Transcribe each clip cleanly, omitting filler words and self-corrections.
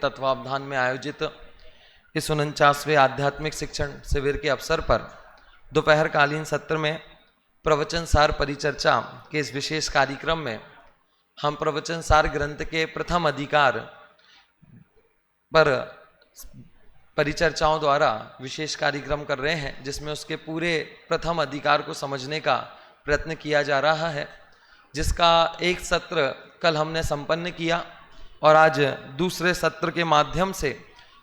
तत्वावधान में आयोजित इस 49वें आध्यात्मिक शिक्षण शिविर के अवसर पर दोपहरकालीन सत्र में प्रवचन सार परिचर्चा के इस विशेष कार्यक्रम में हम प्रवचन सार ग्रंथ के प्रथम अधिकार पर परिचर्चाओं द्वारा विशेष कार्यक्रम कर रहे हैं, जिसमें उसके पूरे प्रथम अधिकार को समझने का प्रयत्न किया जा रहा है, जिसका एक सत्र कल हमने संपन्न किया और आज दूसरे सत्र के माध्यम से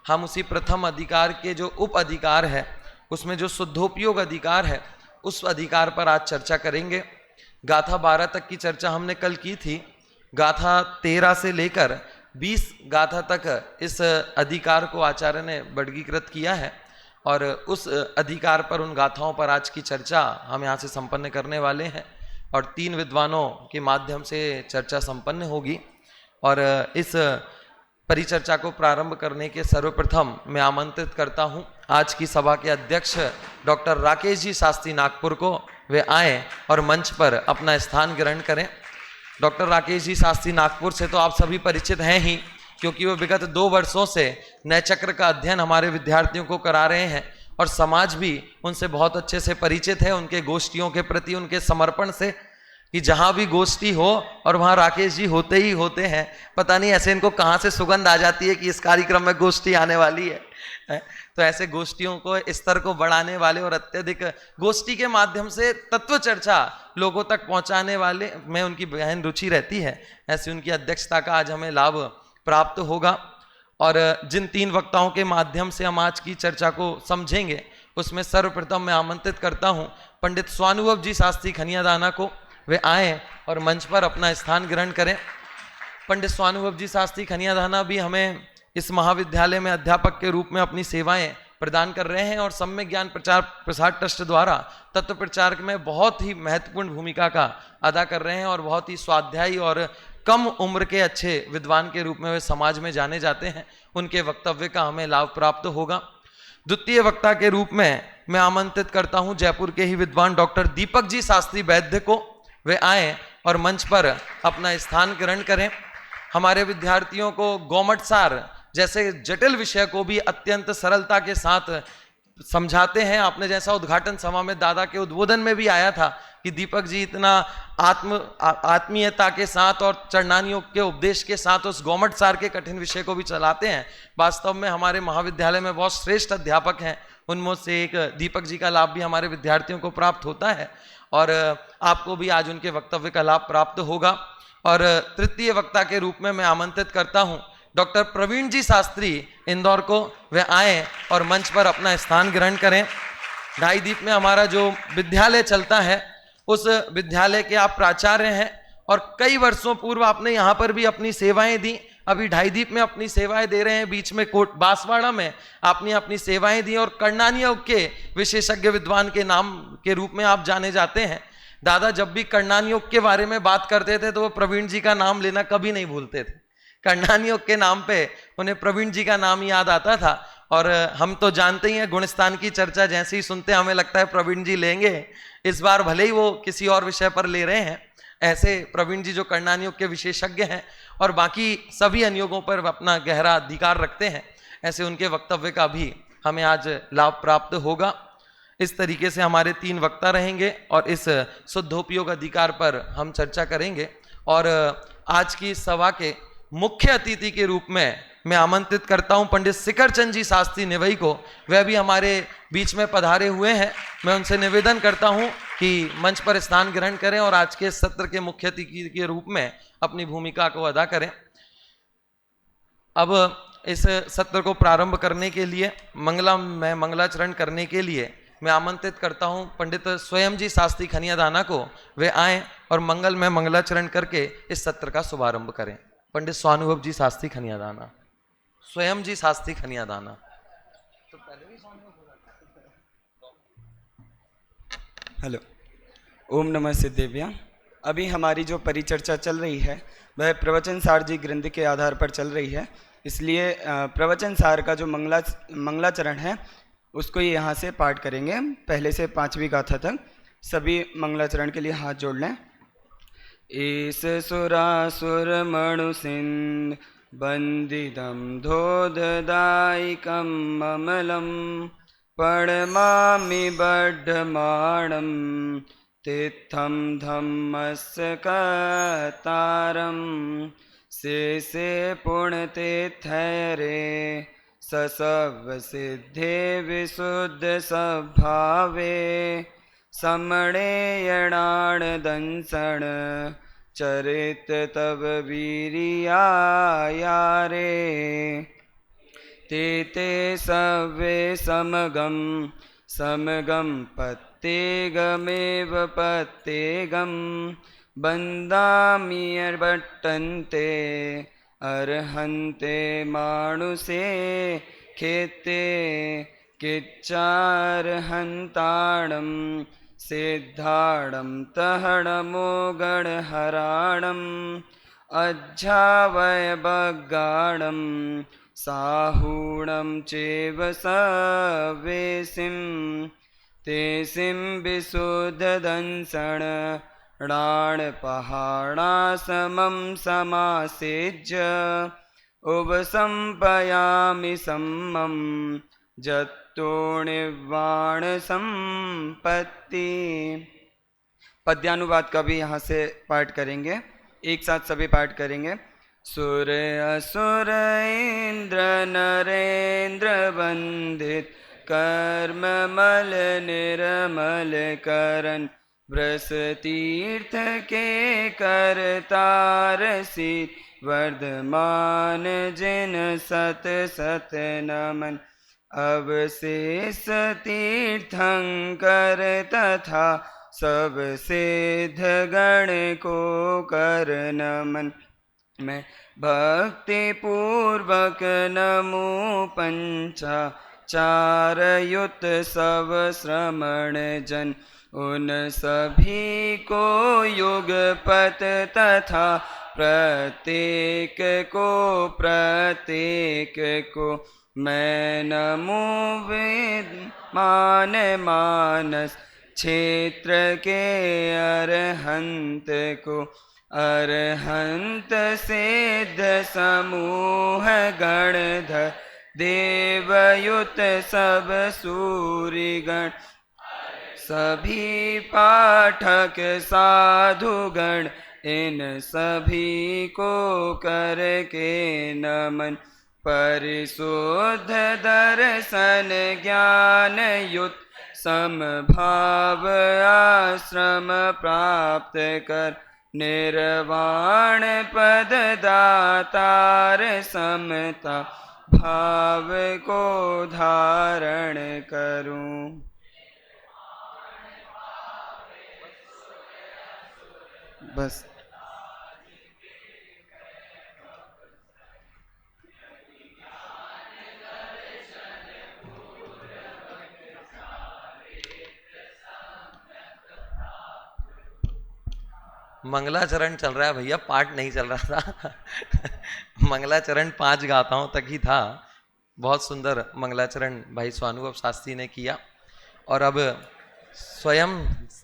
हम उसी प्रथम अधिकार के जो उप अधिकार है, उसमें जो शुद्धोपयोग अधिकार है, उस अधिकार पर आज चर्चा करेंगे। गाथा 12 तक की चर्चा हमने कल की थी। गाथा 13 से लेकर 20 गाथा तक इस अधिकार को आचार्य ने वर्गीकृत किया है और उस अधिकार पर, उन गाथाओं पर आज की चर्चा हम यहाँ से संपन्न करने वाले हैं और 3 विद्वानों के माध्यम से चर्चा संपन्न होगी। और इस परिचर्चा को प्रारंभ करने के सर्वप्रथम मैं आमंत्रित करता हूँ आज की सभा के अध्यक्ष डॉक्टर राकेश जी शास्त्री नागपुर को। वे आए और मंच पर अपना स्थान ग्रहण करें। डॉक्टर राकेश जी शास्त्री नागपुर से तो आप सभी परिचित हैं ही, क्योंकि वो विगत 2 वर्षों से नए चक्र का अध्ययन हमारे विद्यार्थियों को करा रहे हैं और समाज भी उनसे बहुत अच्छे से परिचित है, उनके गोष्ठियों के प्रति उनके समर्पण से, कि जहां भी गोष्ठी हो और वहां राकेश जी होते ही होते हैं। पता नहीं ऐसे इनको कहां से सुगंध आ जाती है कि इस कार्यक्रम में गोष्ठी आने वाली है। तो ऐसे गोष्ठियों को, स्तर को बढ़ाने वाले और अत्यधिक गोष्ठी के माध्यम से तत्व चर्चा लोगों तक पहुंचाने वाले में उनकी गहन रुचि रहती है। ऐसी उनकी अध्यक्षता का आज हमें लाभ प्राप्त होगा। और जिन 3 वक्ताओं के माध्यम से हम आज की चर्चा को समझेंगे, उसमें सर्वप्रथम मैं आमंत्रित करता हूं पंडित स्वानुभव जी शास्त्री खनियादाना को। वे आए और मंच पर अपना स्थान ग्रहण करें। पंडित स्वानुभव जी शास्त्री खनियादाना भी हमें इस महाविद्यालय में अध्यापक के रूप में अपनी सेवाएं प्रदान कर रहे हैं और सम्यक ज्ञान प्रचार प्रसार ट्रस्ट द्वारा तत्व प्रचार में बहुत ही महत्वपूर्ण भूमिका का अदा कर रहे हैं और बहुत ही स्वाध्यायी और कम उम्र के अच्छे विद्वान के रूप में वे समाज में जाने जाते हैं। उनके वक्तव्य का हमें लाभ प्राप्त होगा। द्वितीय वक्ता के रूप में मैं आमंत्रित करता हूं जयपुर के ही विद्वान डॉक्टर दीपक जी शास्त्री वैद्य को। वे आए और मंच पर अपना स्थान ग्रहण करें। हमारे विद्यार्थियों को गौमट सार जैसे जटिल विषय को भी अत्यंत सरलता के साथ समझाते हैं। आपने जैसा उद्घाटन सभा में दादा के उद्बोधन में भी आया था कि दीपक जी इतना आत्मीयता के साथ और चरणान योग के उपदेश के साथ उस गौमट सार के कठिन विषय को भी चलाते हैं। वास्तव में हमारे महाविद्यालय में बहुत श्रेष्ठ अध्यापक हैं, उनमें से एक दीपक जी का लाभ भी हमारे विद्यार्थियों को प्राप्त होता है और आपको भी आज उनके वक्तव्य का लाभ प्राप्त होगा। और तृतीय वक्ता के रूप में मैं आमंत्रित करता हूं डॉक्टर प्रवीण जी शास्त्री इंदौर को। वे आए और मंच पर अपना स्थान ग्रहण करें। ढाई दीप में हमारा जो विद्यालय चलता है, उस विद्यालय के आप प्राचार्य हैं और कई वर्षों पूर्व आपने यहाँ पर भी अपनी सेवाएं दी। अभी ढाई दीप में अपनी सेवाएं दे रहे हैं। बीच में कोट बांसवाड़ा में आपने अपनी सेवाएं दी और कर्णानी योग के विशेषज्ञ विद्वान के नाम के रूप में आप जाने जाते हैं। दादा जब भी कर्णानी योग के बारे में बात करते थे तो वो प्रवीण जी का नाम लेना कभी नहीं भूलते थे। कर्णानी योग के नाम पे उन्हें प्रवीण जी का नाम याद आता था। और हम तो जानते ही हैं, गुणस्थान की चर्चा जैसे ही सुनते हमें लगता है प्रवीण जी लेंगे। इस बार भले ही वो किसी और विषय पर ले रहे हैं, ऐसे प्रवीण जी जो कर्णानी योग के विशेषज्ञ हैं और बाकी सभी अनुयोगों पर अपना गहरा अधिकार रखते हैं, ऐसे उनके वक्तव्य का भी हमें आज लाभ प्राप्त होगा। इस तरीके से हमारे 3 वक्ता रहेंगे और इस शुद्धोपयोग अधिकार पर हम चर्चा करेंगे। और आज की सभा के मुख्य अतिथि के रूप में मैं आमंत्रित करता हूं पंडित शिखर चंद जी शास्त्री निवई को। वह भी हमारे बीच में पधारे हुए हैं। मैं उनसे निवेदन करता हूं कि मंच पर स्थान ग्रहण करें और आज के सत्र के मुख्य अतिथि के रूप में अपनी भूमिका को अदा करें। अब इस सत्र को प्रारंभ करने के लिए, मंगलाचरण करने के लिए मैं आमंत्रित करता हूं पंडित स्वयं जी शास्त्री खनियादाना को। वे आए और मंगल में मंगलाचरण करके इस सत्र का शुभारंभ करें। पंडित स्वानुभव जी शास्त्री खनियादाना, स्वयं जी शास्त्री खनियादाना। तो पहले भी हेलो, ओम नमः सिद्धेभ्य। अभी हमारी जो परिचर्चा चल रही है वह प्रवचन सार जी ग्रंथ के आधार पर चल रही है, इसलिए प्रवचन सार का जो मंगलाचरण है उसको यहाँ से पाठ करेंगे, पहले से 5वीं गाथा तक। सभी मंगलाचरण के लिए हाथ जोड़ लें। ईस सुरासुर मणु सिंह बन्दिदं धोधदायिकम् अमलं पडमामि बड्ढमाणं तीर्थं धम्मस्य कतारं शेषे पुण्यतीर्थैरे ससवसिद्धे विशुद्धसद्भावे समणेयणाणदंसण चरित तव वीर्यायारे ते सवे समगं पत्तेगमेव पत्तेगं बन्दामि अर्भट्टन्ते अर्हन्ते मानुषे खेते किच्चार्हन्ताणं सिद्धाणं तहणमोगणहराणम् अज्झावयबगाणं साहूणं चैव सवेसिं तेसिं विशुद्धदंसण णाणपहाणासमं समासेज्य उपसंपयामि सम्मं जत्तो निर्वाण संपत्ति। पद्यानुवाद का भी यहाँ से पाठ करेंगे, एक साथ सभी पाठ करेंगे। सुर असुर इंद्र नरेंद्र वंदित कर्म मल निर्मल करन व्रस तीर्थ के करतार सी वर्धमान जिन सत सत नमन अवशेष तीर्थंकर तथा सब सिद्ध गण को कर नमन। मैं भक्ति पूर्वक नमो पंचाचार युत सब श्रमण जन उन सभी को युगपत तथा प्रत्येक को मैं नमो वेद मान मानस क्षेत्र के अरहंत को अरहंत सिद्ध समूह गणधर देवयुत सब सूरिगण सभी पाठक साधुगण इन सभी को करके नमन। परिशुद्ध दर्शन ज्ञान युक्त समभाव आश्रम प्राप्त कर निर्वाण पद दातार समता भाव को धारण करूं। बस मंगलाचरण चल रहा है भैया, पाठ नहीं चल रहा था। मंगलाचरण 5 गाथाओं तक ही था। बहुत सुंदर मंगलाचरण भाई स्वानुभव शास्त्री ने किया और अब स्वयं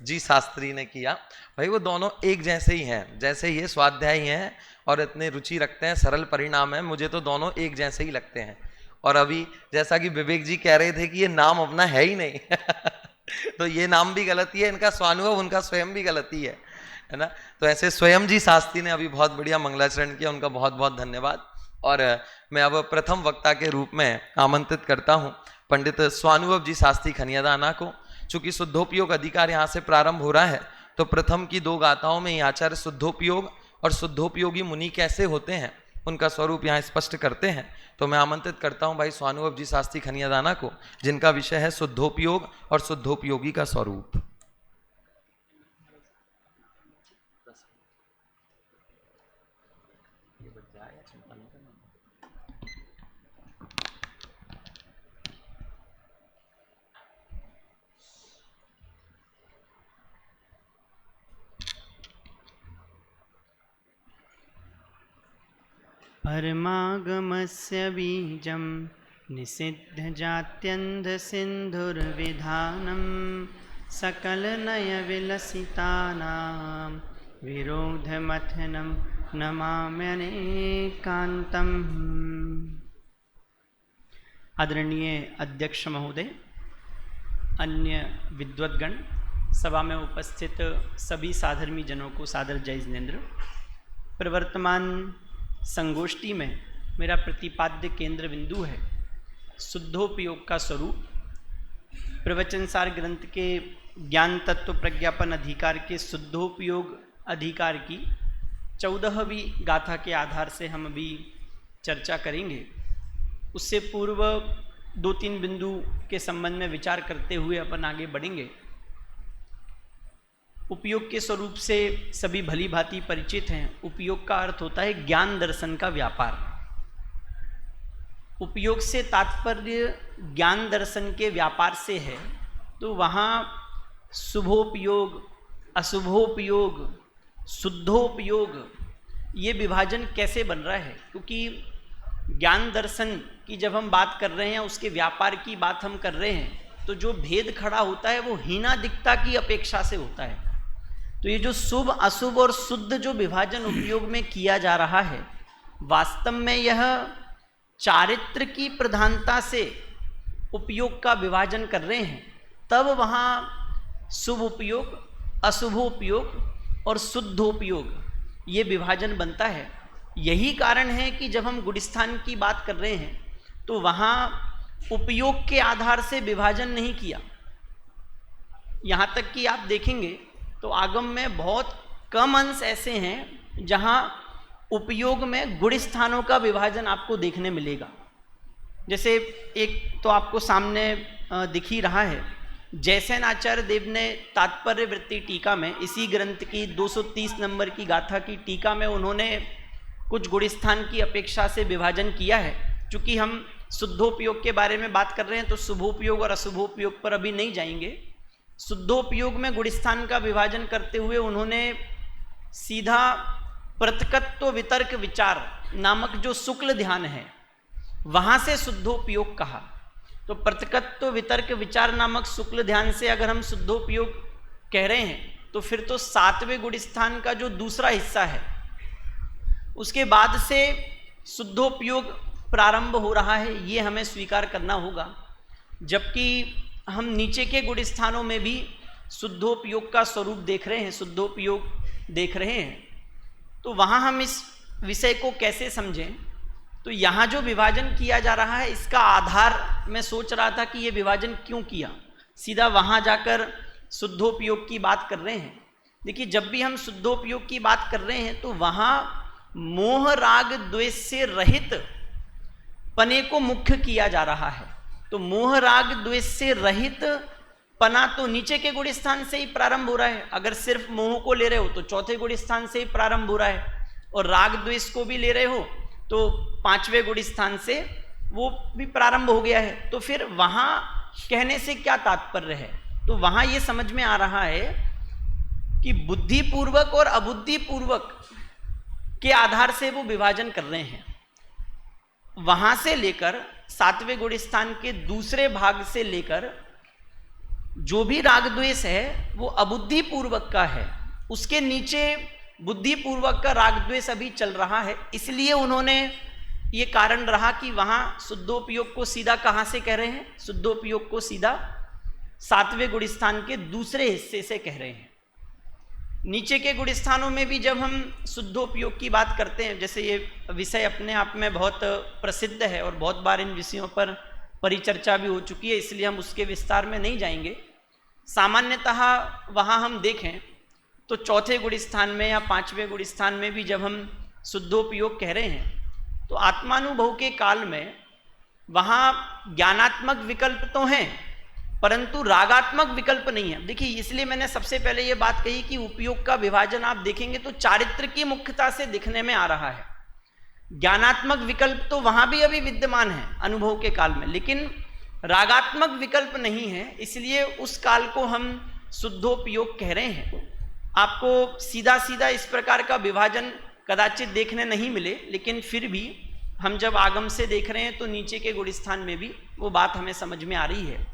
जी शास्त्री ने किया। भाई वो दोनों एक जैसे ही हैं, जैसे ये स्वाध्यायी हैं और इतने रुचि रखते हैं, सरल परिणाम है, मुझे तो दोनों एक जैसे ही लगते हैं। और अभी जैसा कि विवेक जी कह रहे थे कि ये नाम अपना है ही नहीं तो ये नाम भी गलती है इनका, स्वानुभव उनका स्वयं भी गलती है ना। तो ऐसे स्वयं जी शास्त्री ने अभी बहुत बढ़िया मंगलाचरण किया, उनका बहुत बहुत धन्यवाद। और मैं अब प्रथम वक्ता के रूप में आमंत्रित करता हूँ पंडित स्वानुभव जी शास्त्री खनियादाना को। चूंकि शुद्धोपयोग अधिकार यहाँ से प्रारंभ हो रहा है तो प्रथम की 2 गाथाओं में ही आचार्य शुद्धोपयोग और शुद्धोपयोगी मुनि कैसे होते हैं उनका स्वरूप यहाँ स्पष्ट करते हैं। तो मैं आमंत्रित करता हूँ भाई स्वानुभव जी शास्त्री खनियादाना को, जिनका विषय है शुद्धोपयोग और शुद्धोपयोगी का स्वरूप। परमागमस्य बीजं निषिद्धजात्यन्धसिन्धुर्विधानं सकलनयविलसितानां विरोधमथनं नमाम्यनेकान्तम्। आदरणीय अध्यक्ष महोदय, अन्य विद्वद्गण, सभा में उपस्थित सभी साधर्मी जनों को सादर जय जिनेन्द्र। प्रवर्तमान संगोष्ठी में मेरा प्रतिपाद्य केंद्र बिंदु है शुद्धोपयोग का स्वरूप। प्रवचनसार ग्रंथ के ज्ञान तत्व प्रज्ञापन अधिकार के शुद्धोपयोग अधिकार की 14वीं गाथा के आधार से हम अभी चर्चा करेंगे। उससे पूर्व 2-3 बिंदु के संबंध में विचार करते हुए अपन आगे बढ़ेंगे। उपयोग के स्वरूप से सभी भली भांति परिचित हैं। उपयोग का अर्थ होता है ज्ञान दर्शन का व्यापार। उपयोग से तात्पर्य ज्ञान दर्शन के व्यापार से है, तो वहाँ शुभोपयोग, अशुभोपयोग, शुद्धोपयोग, ये विभाजन कैसे बन रहा है? क्योंकि ज्ञान दर्शन की जब हम बात कर रहे हैं, उसके व्यापार की बात हम कर रहे हैं, तो जो भेद खड़ा होता है वो हीनादिकता की अपेक्षा से होता है। तो ये जो शुभ, अशुभ और शुद्ध जो विभाजन उपयोग में किया जा रहा है, वास्तव में यह चारित्र की प्रधानता से उपयोग का विभाजन कर रहे हैं। तब वहाँ शुभ उपयोग, अशुभोपयोग और शुद्धोपयोग ये विभाजन बनता है। यही कारण है कि जब हम गुणस्थान की बात कर रहे हैं तो वहाँ उपयोग के आधार से विभाजन नहीं किया। यहाँ तक कि आप देखेंगे तो आगम में बहुत कम अंश ऐसे हैं जहाँ उपयोग में गुण स्थानों का विभाजन आपको देखने मिलेगा। जैसे एक तो आपको सामने दिख ही रहा है, जयसेन आचार्य देव ने तात्पर्य वृत्ति टीका में, इसी ग्रंथ की 230 नंबर की गाथा की टीका में उन्होंने कुछ गुण स्थान की अपेक्षा से विभाजन किया है। चूँकि हम शुद्धोपयोग के बारे में बात कर रहे हैं तो शुभोपयोग और अशुभोपयोग पर अभी नहीं जाएंगे। शुद्धोपयोग में गुणस्थान का विभाजन करते हुए उन्होंने सीधा प्रतकत्व वितर्क विचार नामक जो शुक्ल ध्यान है वहाँ से शुद्धोपयोग कहा। तो प्रतकत्व वितर्क विचार नामक शुक्ल ध्यान से अगर हम शुद्धोपयोग कह रहे हैं तो फिर तो 7वें गुणस्थान का जो दूसरा हिस्सा है उसके बाद से शुद्धोपयोग प्रारंभ हो रहा है, ये हमें स्वीकार करना होगा। जबकि हम नीचे के गुण स्थानों में भी शुद्धोपयोग का स्वरूप देख रहे हैं, शुद्धोपयोग देख रहे हैं। तो वहाँ हम इस विषय को कैसे समझें? तो यहाँ जो विभाजन किया जा रहा है इसका आधार मैं सोच रहा था कि ये विभाजन क्यों किया, सीधा वहाँ जाकर शुद्धोपयोग की बात कर रहे हैं। देखिए, जब भी हम शुद्धोपयोग की बात कर रहे हैं तो वहाँ मोह राग द्वेष से रहित पने को मुख्य किया जा रहा है। तो मोह राग द्वेष से रहित पना तो नीचे के गुण स्थान से ही प्रारंभ हो रहा है। अगर सिर्फ मोह को ले रहे हो तो 4थे गुण स्थान से ही प्रारंभ हो रहा है, और राग द्वेष को भी ले रहे हो तो 5वें गुण स्थान से वो भी प्रारंभ हो गया है। तो फिर वहाँ कहने से क्या तात्पर्य है? तो वहाँ ये समझ में आ रहा है कि बुद्धिपूर्वक और अबुद्धिपूर्वक के आधार से वो विभाजन कर रहे हैं। वहाँ से लेकर 7वें गुण स्थान के दूसरे भाग से लेकर जो भी राग द्वेष है वो अबुद्धिपूर्वक का है, उसके नीचे बुद्धिपूर्वक का राग द्वेष अभी चल रहा है। इसलिए उन्होंने ये कारण रहा कि वहाँ शुद्धोपयोग को सीधा कहाँ से कह रहे हैं? शुद्धोपयोग को सीधा 7वें गुण स्थान के दूसरे हिस्से से कह रहे हैं। नीचे के गुण स्थानों में भी जब हम शुद्धोपयोग की बात करते हैं, जैसे ये विषय अपने आप में बहुत प्रसिद्ध है और बहुत बार इन विषयों पर परिचर्चा भी हो चुकी है, इसलिए हम उसके विस्तार में नहीं जाएंगे। सामान्यतः वहाँ हम देखें तो 4थे गुण स्थान में या 5वें गुण स्थान में भी जब हम शुद्धोपयोग कह रहे हैं तो आत्मानुभव के काल में वहाँ ज्ञानात्मक विकल्प तो हैं परंतु रागात्मक विकल्प नहीं है। देखिए, इसलिए मैंने सबसे पहले ये बात कही कि उपयोग का विभाजन आप देखेंगे तो चारित्र की मुख्यता से दिखने में आ रहा है। ज्ञानात्मक विकल्प तो वहाँ भी अभी विद्यमान है अनुभव के काल में, लेकिन रागात्मक विकल्प नहीं है, इसलिए उस काल को हम शुद्धोपयोग कह रहे हैं। आपको सीधा सीधा इस प्रकार का विभाजन कदाचित देखने नहीं मिले, लेकिन फिर भी हम जब आगम से देख रहे हैं तो नीचे के गुण स्थान में भी वो बात हमें समझ में आ रही है।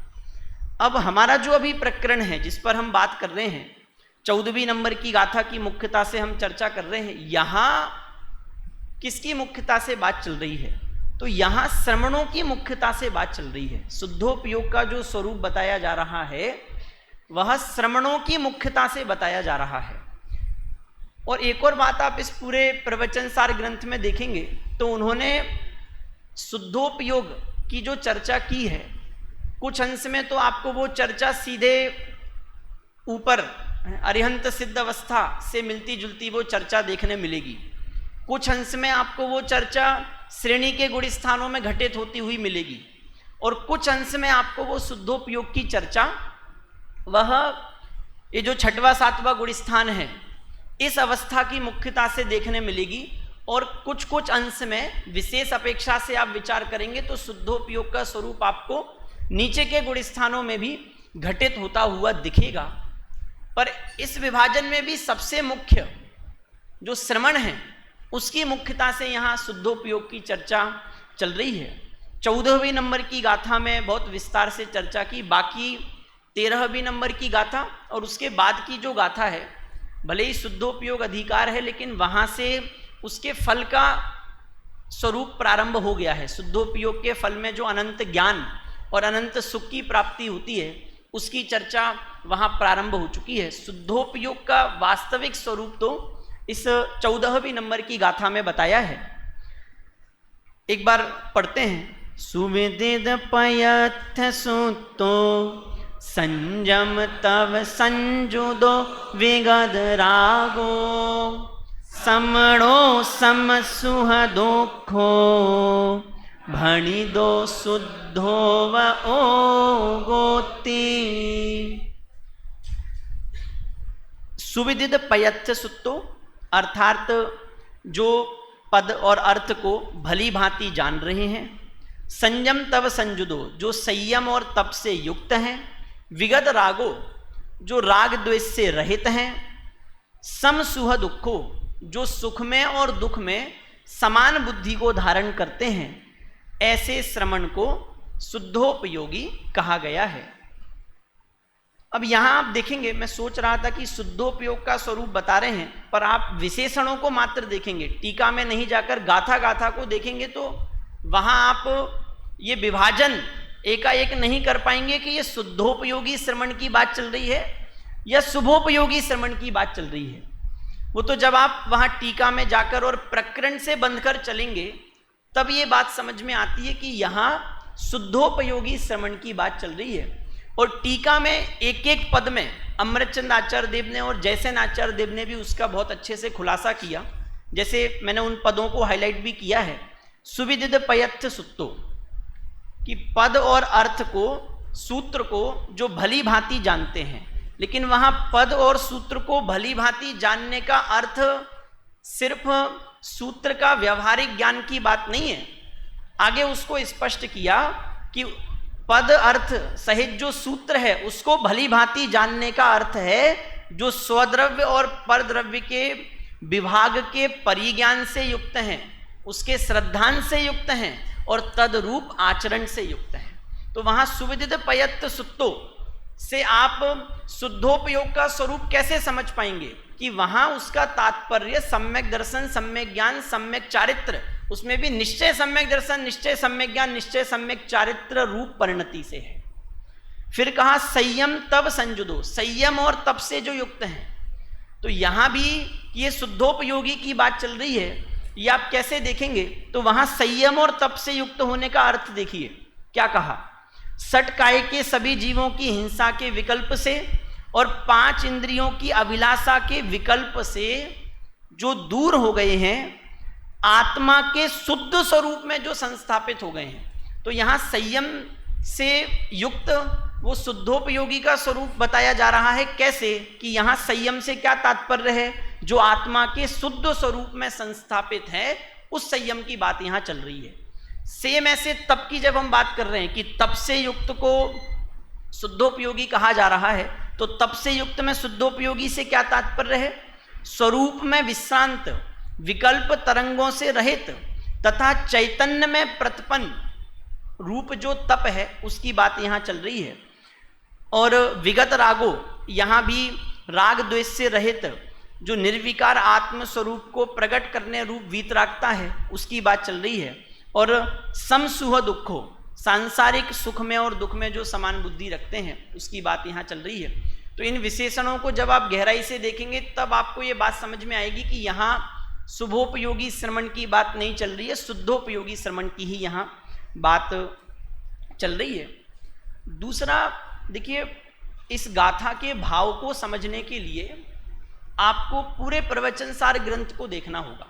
अब हमारा जो अभी प्रकरण है जिस पर हम बात कर रहे हैं, 14वीं नंबर की गाथा की मुख्यता से हम चर्चा कर रहे हैं, यहाँ किसकी मुख्यता से बात चल रही है? तो यहाँ श्रवणों की मुख्यता से बात चल रही है। शुद्धोपयोग का जो स्वरूप बताया जा रहा है वह श्रवणों की मुख्यता से बताया जा रहा है। और एक और बात आप इस पूरे प्रवचन सार ग्रंथ में देखेंगे तो उन्होंने शुद्धोपयोग की जो चर्चा की है, कुछ अंश में तो आपको वो चर्चा सीधे ऊपर अरिहंत सिद्ध अवस्था से मिलती जुलती वो चर्चा देखने मिलेगी, कुछ अंश में आपको वो चर्चा श्रेणी के गुण स्थानों में घटित होती हुई मिलेगी, और कुछ अंश में आपको वो शुद्धोपयोग की चर्चा वह ये जो छठवां सातवां गुण स्थान है इस अवस्था की मुख्यता से देखने मिलेगी। और कुछ कुछ अंश में विशेष अपेक्षा से आप विचार करेंगे तो शुद्धोपयोग का स्वरूप आपको नीचे के गुण स्थानों में भी घटित होता हुआ दिखेगा। पर इस विभाजन में भी सबसे मुख्य जो श्रवण है उसकी मुख्यता से यहाँ शुद्धोपयोग की चर्चा चल रही है। 14वें नंबर की गाथा में बहुत विस्तार से चर्चा की, बाकी 13वें नंबर की गाथा और उसके बाद की जो गाथा है भले ही शुद्धोपयोग अधिकार है लेकिन वहाँ से उसके फल का स्वरूप प्रारंभ हो गया है। शुद्धोपयोग के फल में जो अनंत ज्ञान और अनंत सुख की प्राप्ति होती है उसकी चर्चा वहाँ प्रारंभ हो चुकी है। शुद्धोपयोग का वास्तविक स्वरूप तो इस 14वें नंबर की गाथा में बताया है। एक बार पढ़ते हैं। सुविदित पयथ सुतो संयम तव संजुदो विगद रागो समणो सम सुह दुखो भणि दो शुद्धो व ओ गोती। सुविदित पयथ सुतो अर्थात जो पद और अर्थ को भली भांति जान रहे हैं। संयम तव संजुदो जो संयम और तप से युक्त हैं। विगत रागो जो राग द्वेष से रहित हैं। सम सुह दुखो जो सुख में और दुख में समान बुद्धि को धारण करते हैं। ऐसे श्रवण को शुद्धोपयोगी कहा गया है। अब यहां आप देखेंगे, मैं सोच रहा था कि शुद्धोपयोग का स्वरूप बता रहे हैं पर आप विशेषणों को मात्र देखेंगे, टीका में नहीं जाकर गाथा गाथा को देखेंगे तो वहां आप ये विभाजन एकाएक नहीं कर पाएंगे कि ये शुद्धोपयोगी श्रवण की बात चल रही है या शुभोपयोगी श्रवण की बात चल रही है। वो तो जब आप वहां टीका में जाकर और प्रकरण से बंधकर चलेंगे तब ये बात समझ में आती है कि यहाँ शुद्धोपयोगी श्रवण की बात चल रही है। और टीका में एक एक पद में अमृतचंद आचार्य देव ने और जयसेन आचार्य देव ने भी उसका बहुत अच्छे से खुलासा किया। जैसे मैंने उन पदों को हाईलाइट भी किया है। सुविदित पयथ सुत्तो कि पद और अर्थ को सूत्र को जो भली भांति जानते हैं, लेकिन वहां पद और सूत्र को भली भांति जानने का अर्थ सिर्फ सूत्र का व्यवहारिक ज्ञान की बात नहीं है। आगे उसको स्पष्ट किया कि पद अर्थ सहित जो सूत्र है उसको भली भांति जानने का अर्थ है जो स्वद्रव्य और परद्रव्य के विभाग के परिज्ञान से युक्त हैं, उसके श्रद्धान से युक्त हैं और तदरूप आचरण से युक्त हैं। तो वहां सुविदित पयथ सुत्तो से आप शुद्धोपयोग का स्वरूप कैसे समझ पाएंगे कि वहां उसका तात्पर्य सम्यक दर्शन, सम्यक ज्ञान, सम्यक चारित्र, उसमें भी निश्चय सम्यक दर्शन, निश्चय सम्यक ज्ञान, निश्चय सम्यक चारित्र रूप परिणति से है। फिर कहा संयम तब संजुदो, संयम और तप से जो युक्त हैं। तो यहां भी ये शुद्धोपयोगी की बात चल रही है, ये आप कैसे देखेंगे तो वहां संयम और तप से युक्त होने का अर्थ देखिए क्या कहा। सट काय के सभी जीवों की हिंसा के विकल्प से और 5 इंद्रियों की अभिलाषा के विकल्प से जो दूर हो गए हैं, आत्मा के शुद्ध स्वरूप में जो संस्थापित हो गए हैं। तो यहाँ संयम से युक्त वो शुद्धोपयोगी का स्वरूप बताया जा रहा है। कैसे कि यहाँ संयम से क्या तात्पर्य है, जो आत्मा के शुद्ध स्वरूप में संस्थापित है उस संयम की बात यहाँ चल रही है। सेम ऐसे तप की जब हम बात कर रहे हैं कि तप से युक्त को शुद्धोपयोगी कहा जा रहा है, तो तप से युक्त में शुद्धोपयोगी से क्या तात्पर्य है, स्वरूप में विश्रांत, विकल्प तरंगों से रहित तथा चैतन्य में प्रतिपन्न रूप जो तप है उसकी बात यहाँ चल रही है। और विगत रागो, यहाँ भी राग द्वेष से रहित जो निर्विकार आत्म स्वरूप को प्रकट करने रूप वीतरागता है उसकी बात चल रही है। और समसुह दुखो, सांसारिक सुख में और दुख में जो समान बुद्धि रखते हैं उसकी बात यहाँ चल रही है। तो इन विशेषणों को जब आप गहराई से देखेंगे तब आपको ये बात समझ में आएगी कि यहाँ शुभोपयोगी श्रवण की बात नहीं चल रही है, शुद्धोपयोगी श्रवण की ही यहाँ बात चल रही है। दूसरा देखिए, इस गाथा के भाव को समझने के लिए आपको पूरे प्रवचन सार ग्रंथ को देखना होगा।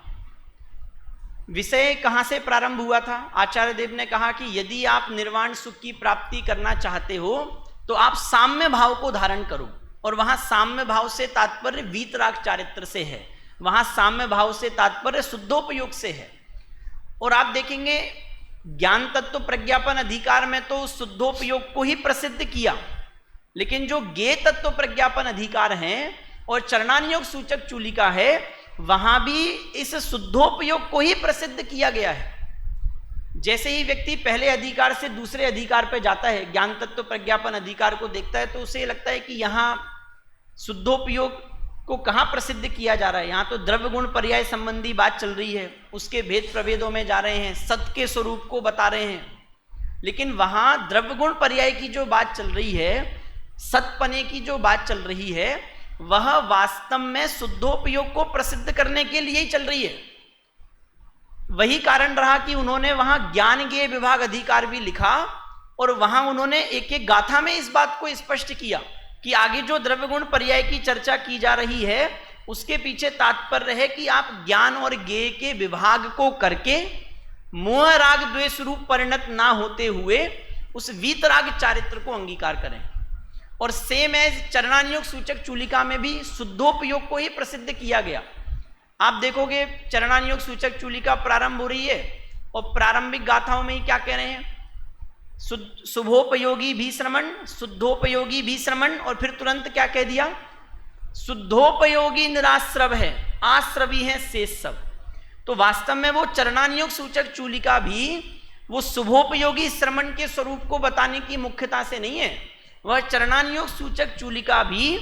विषय कहाँ से प्रारंभ हुआ था? आचार्य देव ने कहा कि यदि आप निर्वाण सुख की प्राप्ति करना चाहते हो तो आप साम्य भाव को धारण करो, और वहां साम्य भाव से तात्पर्य वीतराग चारित्र से है, वहां साम्य भाव से तात्पर्य शुद्धोपयोग से है। और आप देखेंगे ज्ञान तत्व प्रज्ञापन अधिकार में तो शुद्धोपयोग को ही प्रसिद्ध किया, लेकिन जो ज्ञेय तत्व प्रज्ञापन अधिकार हैं और चरणानुयोग सूचक चूलिका है वहां भी इस शुद्धोपयोग को ही प्रसिद्ध किया गया है। जैसे ही व्यक्ति पहले अधिकार से दूसरे अधिकार पर जाता है, ज्ञान तत्व प्रज्ञापन अधिकार को देखता है, तो उसे लगता है कि यहाँ शुद्धोपयोग को कहाँ प्रसिद्ध किया जा रहा है। यहाँ तो द्रव्य गुण पर्याय संबंधी बात चल रही है, उसके भेद प्रभेदों में जा रहे हैं, सत्य के स्वरूप को बता रहे हैं। लेकिन वहाँ द्रव्य गुण पर्याय की जो बात चल रही है, सतपने की जो बात चल रही है, वह वास्तव में शुद्धोपयोग को प्रसिद्ध करने के लिए ही चल रही है। वही कारण रहा कि उन्होंने वहां ज्ञान ज्ञेय विभाग अधिकार भी लिखा, और वहां उन्होंने एक एक गाथा में इस बात को स्पष्ट किया कि आगे जो द्रव्य गुण पर्याय की चर्चा की जा रही है उसके पीछे तात्पर्य है कि आप ज्ञान और ज्ञेय के विभाग को करके मोह राग द्वेष रूप परिणत ना होते हुए उस वीतराग चारित्र को अंगीकार करें। और सेम एज चरणानुयोग सूचक चूलिका में भी शुद्धोपयोग को ही प्रसिद्ध किया गया। आप देखोगे चरणानुयोग सूचक चूलिका प्रारंभ हो रही है और प्रारंभिक गाथाओं में ही क्या कह रहे हैं? शुभोपयोगी भी श्रवण, शुद्धोपयोगी भी श्रवण, और फिर तुरंत क्या कह दिया? शुद्धोपयोगी निराश्रव है, आश्रवी है शेष सब। तो वास्तव में वो चरणानुयोग सूचक चूलिका भी वो शुभोपयोगी श्रवण के स्वरूप को बताने की मुख्यता से नहीं है, वह चरणानुयोग सूचक चूलिका भी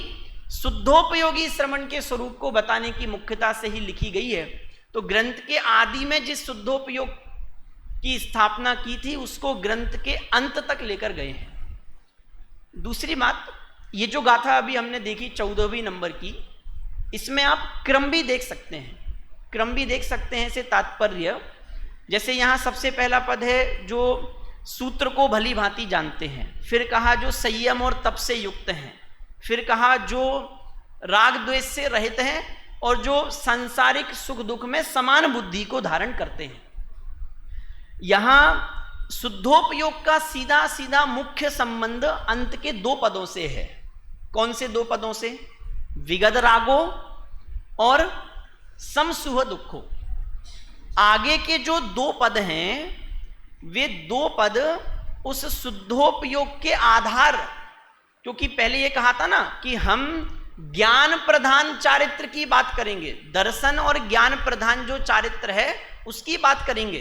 शुद्धोपयोगी श्रवण के स्वरूप को बताने की मुख्यता से ही लिखी गई है। तो ग्रंथ के आदि में जिस शुद्धोपयोग की स्थापना की थी उसको ग्रंथ के अंत तक लेकर गए हैं। दूसरी बात, ये जो गाथा अभी हमने देखी 14वीं नंबर की, इसमें आप क्रम भी देख सकते हैं, क्रम भी देख सकते हैं से तात्पर्य, जैसे यहाँ सबसे पहला पद है जो सूत्र को भली भांति जानते हैं, फिर कहा जो संयम और तप से युक्त हैं, फिर कहा जो राग द्वेष से रहित हैं और जो सांसारिक सुख दुख में समान बुद्धि को धारण करते हैं। यहां शुद्धोपयोग का सीधा सीधा मुख्य संबंध अंत के दो पदों से है। कौन से दो पदों से? विगत रागो और समसुह दुखो। आगे के जो दो पद हैं वे दो पद उस शुद्धोपयोग के आधार, क्योंकि पहले ये कहा था ना कि हम ज्ञान प्रधान चारित्र की बात करेंगे, दर्शन और ज्ञान प्रधान जो चारित्र है उसकी बात करेंगे।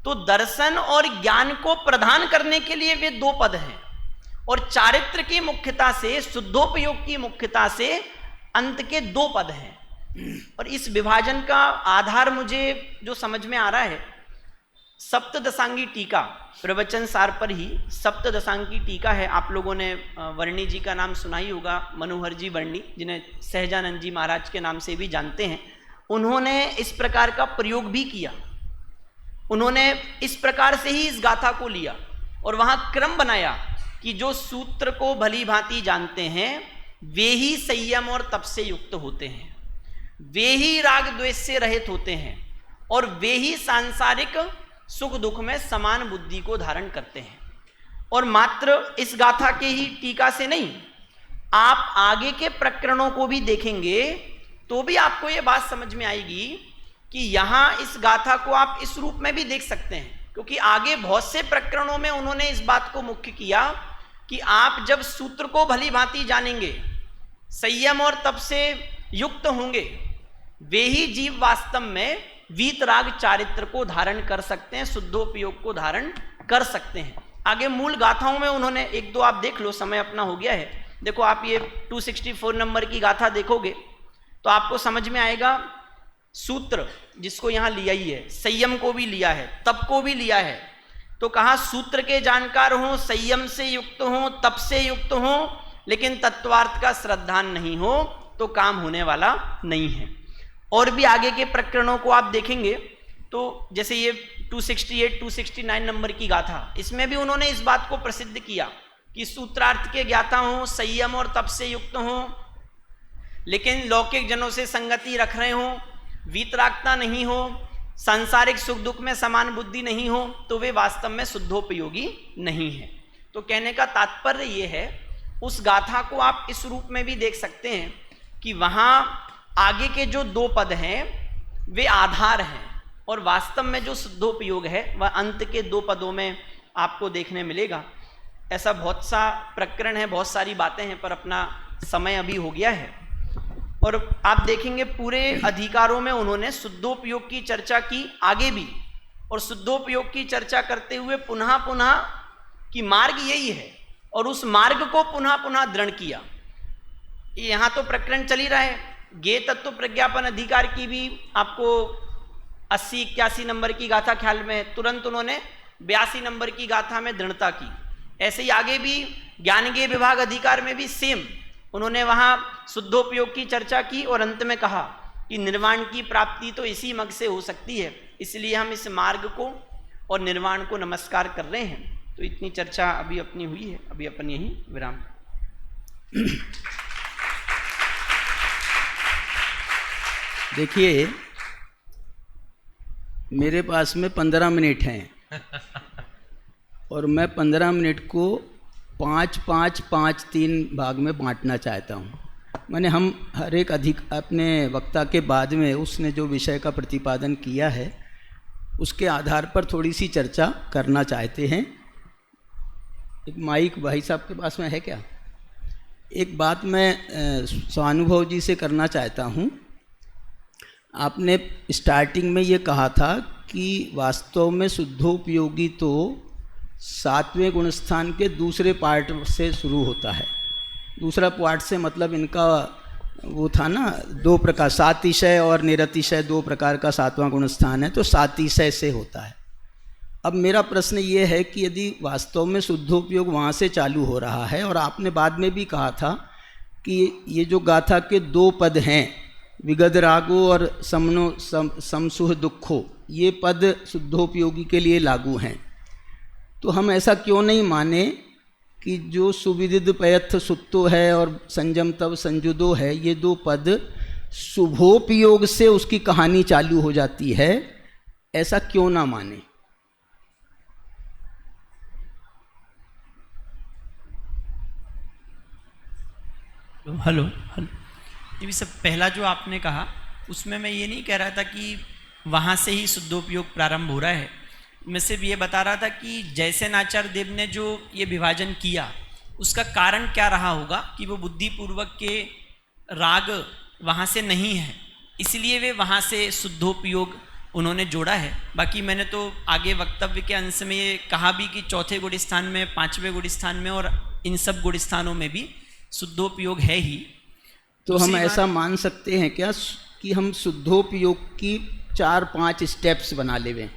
तो दर्शन और ज्ञान को प्रदान करने के लिए वे दो पद हैं, और चारित्र की मुख्यता से, शुद्धोपयोग की मुख्यता से अंत के दो पद हैं। और इस विभाजन का आधार मुझे जो समझ में आ रहा है, सप्तदशांगी टीका, प्रवचन सार पर ही सप्तदशांगी टीका है। आप लोगों ने वर्णी जी का नाम सुना ही होगा, मनोहर जी वर्णी, जिन्हें सहजानंद जी महाराज के नाम से भी जानते हैं। उन्होंने इस प्रकार का प्रयोग भी किया, उन्होंने इस प्रकार से ही इस गाथा को लिया और वहां क्रम बनाया कि जो सूत्र को भली भांति जानते हैं वे ही संयम और तप से युक्त होते हैं, वे ही राग द्वेष से रहित होते हैं, और वे ही सांसारिक सुख दुख में समान बुद्धि को धारण करते हैं। और मात्र इस गाथा के ही टीका से नहीं, आप आगे के प्रकरणों को भी देखेंगे तो भी आपको यह बात समझ में आएगी कि यहां इस गाथा को आप इस रूप में भी देख सकते हैं, क्योंकि आगे बहुत से प्रकरणों में उन्होंने इस बात को मुख्य किया कि आप जब सूत्र को भली भांति जानेंगे, संयम और तप से युक्त होंगे, वे ही जीव वास्तव में वीतराग चारित्र को धारण कर सकते हैं, शुद्धोपयोग को धारण कर सकते हैं। आगे मूल गाथाओं में उन्होंने एक दो आप देख लो, समय अपना हो गया है। देखो आप ये 264 नंबर की गाथा देखोगे, तो आपको समझ में आएगा सूत्र जिसको यहाँ लिया ही है, संयम को भी लिया है, तप को भी लिया है। तो कहा सूत्र के जानकार हो, संयम से युक्त हो, तप से युक्त हो, लेकिन तत्वार्थ का श्रद्धान नहीं हो तो काम होने वाला नहीं है। और भी आगे के प्रकरणों को आप देखेंगे तो जैसे ये 268, 269 नंबर की गाथा, इसमें भी उन्होंने इस बात को प्रसिद्ध किया कि सूत्रार्थ के ज्ञाता हो, संयम और तप से युक्त हो, लेकिन लौकिक जनों से संगति रख रहे हो, वीतरागता नहीं हो, सांसारिक सुख दुख में समान बुद्धि नहीं हो, तो वे वास्तव में शुद्धोपयोगी नहीं है। तो कहने का तात्पर्य ये है, उस गाथा को आप इस रूप में भी देख सकते हैं कि वहाँ आगे के जो 2 पद हैं वे आधार हैं, और वास्तव में जो शुद्धोपयोग है वह अंत के 2 पदों में आपको देखने मिलेगा। ऐसा बहुत सा प्रकरण है, बहुत सारी बातें हैं, पर अपना समय अभी हो गया है। और आप देखेंगे पूरे अधिकारों में उन्होंने शुद्धोपयोग की चर्चा की आगे भी, और शुद्धोपयोग की चर्चा करते हुए पुनः पुनः कि मार्ग यही है, और उस मार्ग को पुनः पुनः दृढ़ किया। यहाँ तो प्रकरण चल ही रहा है, ज्ञेय तत्व प्रज्ञापन अधिकार की भी आपको 80-81 नंबर की गाथा ख्याल में, तुरंत उन्होंने 82 नंबर की गाथा में दृढ़ता की। ऐसे ही आगे भी ज्ञानज्ञेय विभाग अधिकार में भी सेम उन्होंने वहाँ शुद्धोपयोग की चर्चा की, और अंत में कहा कि निर्वाण की प्राप्ति तो इसी मग से हो सकती है, इसलिए हम इस मार्ग को और निर्वाण को नमस्कार कर रहे हैं। तो इतनी चर्चा अभी अपनी हुई है, अभी अपन यहीं विराम। देखिए, मेरे पास में 15 मिनट हैं और मैं 15 मिनट को 5-5-5-3 भाग में बांटना चाहता हूँ। मैंने हम हर एक अपने वक्ता के बाद में उसने जो विषय का प्रतिपादन किया है उसके आधार पर थोड़ी सी चर्चा करना चाहते हैं। एक माइक भाई साहब के पास में है क्या? एक बात मैं स्वानुभव जी से करना चाहता हूँ। आपने स्टार्टिंग में ये कहा था कि वास्तव में शुद्धोपयोगी तो 7वें गुणस्थान के दूसरे पार्ट से शुरू होता है। दूसरा पार्ट से मतलब इनका वो था ना, 2 प्रकार, सातिशय और निरतिशय 2 प्रकार का 7वां गुणस्थान है, तो सातिशय से होता है। अब मेरा प्रश्न ये है कि यदि वास्तव में शुद्धोपयोग वहाँ से चालू हो रहा है, और आपने बाद में भी कहा था कि ये जो गाथा के 2 पद हैं, विगद रागो और समसुह दुखो, ये पद शुद्धोपयोगी के लिए लागू हैं, तो हम ऐसा क्यों नहीं माने कि जो सुविदित पयत्थ सुत्तो है और संजम तव संजुदो है, ये 2 पद शुभोपयोग से उसकी कहानी चालू हो जाती है, ऐसा क्यों ना माने? हेलो हेलो, ये सब पहला जो आपने कहा उसमें मैं ये नहीं कह रहा था कि वहाँ से ही शुद्धोपयोग प्रारंभ हो रहा है। मैं सिर्फ ये बता रहा था कि जैसे आचार्य देव ने जो ये विभाजन किया उसका कारण क्या रहा होगा कि वो बुद्धिपूर्वक के राग वहाँ से नहीं है, इसलिए वे वहाँ से शुद्धोपयोग उन्होंने जोड़ा है। बाकी मैंने तो आगे वक्तव्य के अंश में ये कहा भी कि 4थे गुणस्थान में, 5वें गुणस्थान में और इन सब गुणस्थानों में भी शुद्धोपयोग है ही। तो हम ऐसा मान सकते हैं क्या कि हम शुद्धोपयोग की 4-5 स्टेप्स बना लेवें?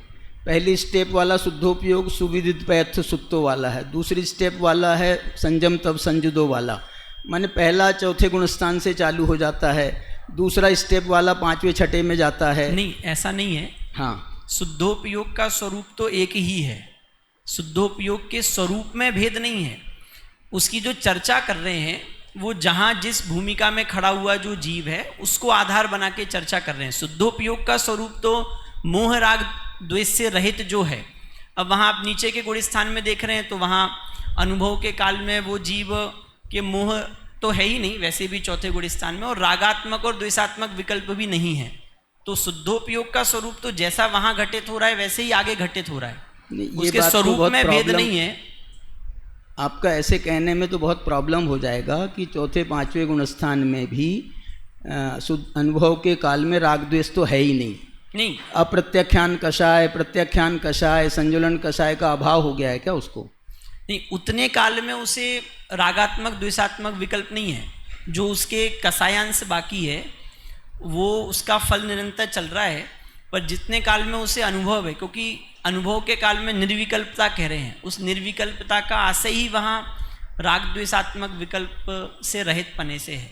पहली स्टेप वाला शुद्धोपयोग सुविदित पयत्थ सुत्तो वाला है, दूसरी स्टेप वाला है संजम तब संजुदो वाला, माने पहला 4थे गुणस्थान से चालू हो जाता है, दूसरा स्टेप वाला 5वें 6ठे में जाता है। नहीं, ऐसा नहीं है। हाँ, शुद्धोपयोग का स्वरूप तो एक ही है, शुद्धोपयोग के स्वरूप में भेद नहीं है। उसकी जो चर्चा कर रहे हैं वो जहाँ जिस भूमिका में खड़ा हुआ जो जीव है उसको आधार बना के चर्चा कर रहे हैं। शुद्धोपयोग का स्वरूप तो मोह राग द्वेष से रहित जो है। अब वहाँ आप नीचे के गुणस्थान में देख रहे हैं तो वहाँ अनुभव के काल में वो जीव के मोह तो है ही नहीं, वैसे भी 4थे गुणस्थान में, और रागात्मक और द्वेषात्मक विकल्प भी नहीं है। तो शुद्धोपयोग का स्वरूप तो जैसा वहाँ घटित हो रहा है वैसे ही आगे घटित हो रहा है, उसके स्वरूप में भेद नहीं है। आपका ऐसे कहने में तो बहुत प्रॉब्लम हो जाएगा कि 4थे-5वें गुणस्थान में भी अनुभव के काल में राग द्वेष तो है ही नहीं। अप्रत्याख्यान कषाय, प्रत्याख्यान कषाय, संजुलन कषाय का अभाव हो गया है क्या उसको? नहीं, उतने काल में उसे रागात्मक द्वेषात्मक विकल्प नहीं है, जो उसके कषायांश बाकी है वो उसका फल निरंतर चल रहा है, पर जितने काल में उसे अनुभव है, क्योंकि अनुभव के काल में निर्विकल्पता कह रहे हैं, उस निर्विकल्पता का आशय ही वहाँ राग द्वेषात्मक विकल्प से रहित पने से है।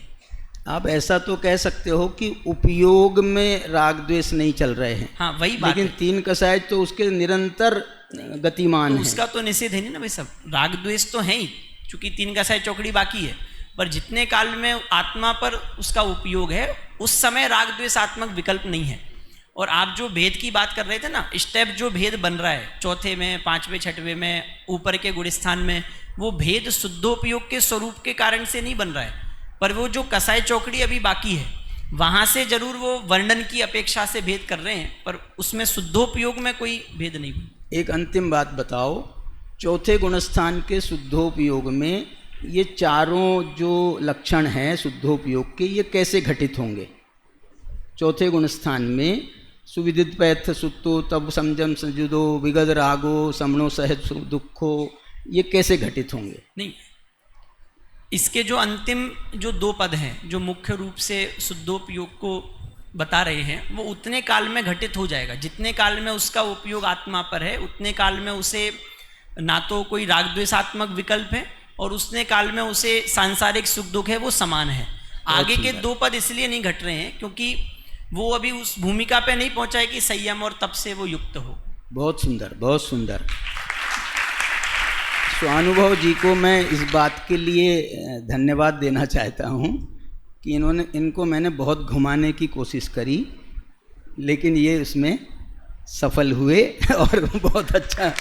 आप ऐसा तो कह सकते हो कि उपयोग में राग द्वेष नहीं चल रहे हैं। हाँ, वही बात लेकिन है। तीन कसाय तो उसके निरंतर गतिमान तो है। उसका तो निषेध है नहीं ना भाई, सब राग द्वेष तो है ही, चूंकि तीन कसाय चौकड़ी बाकी है, पर जितने काल में आत्मा पर उसका उपयोग है उस समय राग द्वेषात्मक विकल्प नहीं है। और आप जो भेद की बात कर रहे थे ना, स्टेप जो भेद बन रहा है चौथे में, पांचवें, छठवें में, ऊपर के गुण स्थान में, वो भेद शुद्धोपयोग के स्वरूप के कारण से नहीं बन रहा है, पर वो जो कसाय चौकड़ी अभी बाकी है वहां से जरूर वो वर्णन की अपेक्षा से भेद कर रहे हैं, पर उसमें शुद्धोपयोग में कोई भेद नहीं। एक अंतिम बात बताओ, चौथे गुणस्थान के शुद्धोपयोग में ये चारों जो लक्षण हैं शुद्धोपयोग के, ये कैसे घटित होंगे? चौथे गुणस्थान में सुविदित पैथ सुत्तो तब समझम संजुदो विगद रागो समणो सहज दुखो, ये कैसे घटित होंगे? नहीं, इसके जो अंतिम जो दो पद हैं जो मुख्य रूप से शुद्धोपयोग को बता रहे हैं, वो उतने काल में घटित हो जाएगा जितने काल में उसका उपयोग आत्मा पर है, उतने काल में उसे ना तो कोई राग द्वेषात्मक विकल्प है और उतने काल में उसे सांसारिक सुख दुख है, वो समान है। आगे के दो पद इसलिए नहीं घट रहे हैं क्योंकि वो अभी उस भूमिका पे नहीं पहुंचा है कि संयम और तप से वो युक्त हो। बहुत सुंदर, बहुत सुंदर। स्वानुभव जी को मैं इस बात के लिए धन्यवाद देना चाहता हूँ कि इनको मैंने बहुत घुमाने की कोशिश करी, लेकिन ये उसमें सफल हुए और बहुत अच्छा।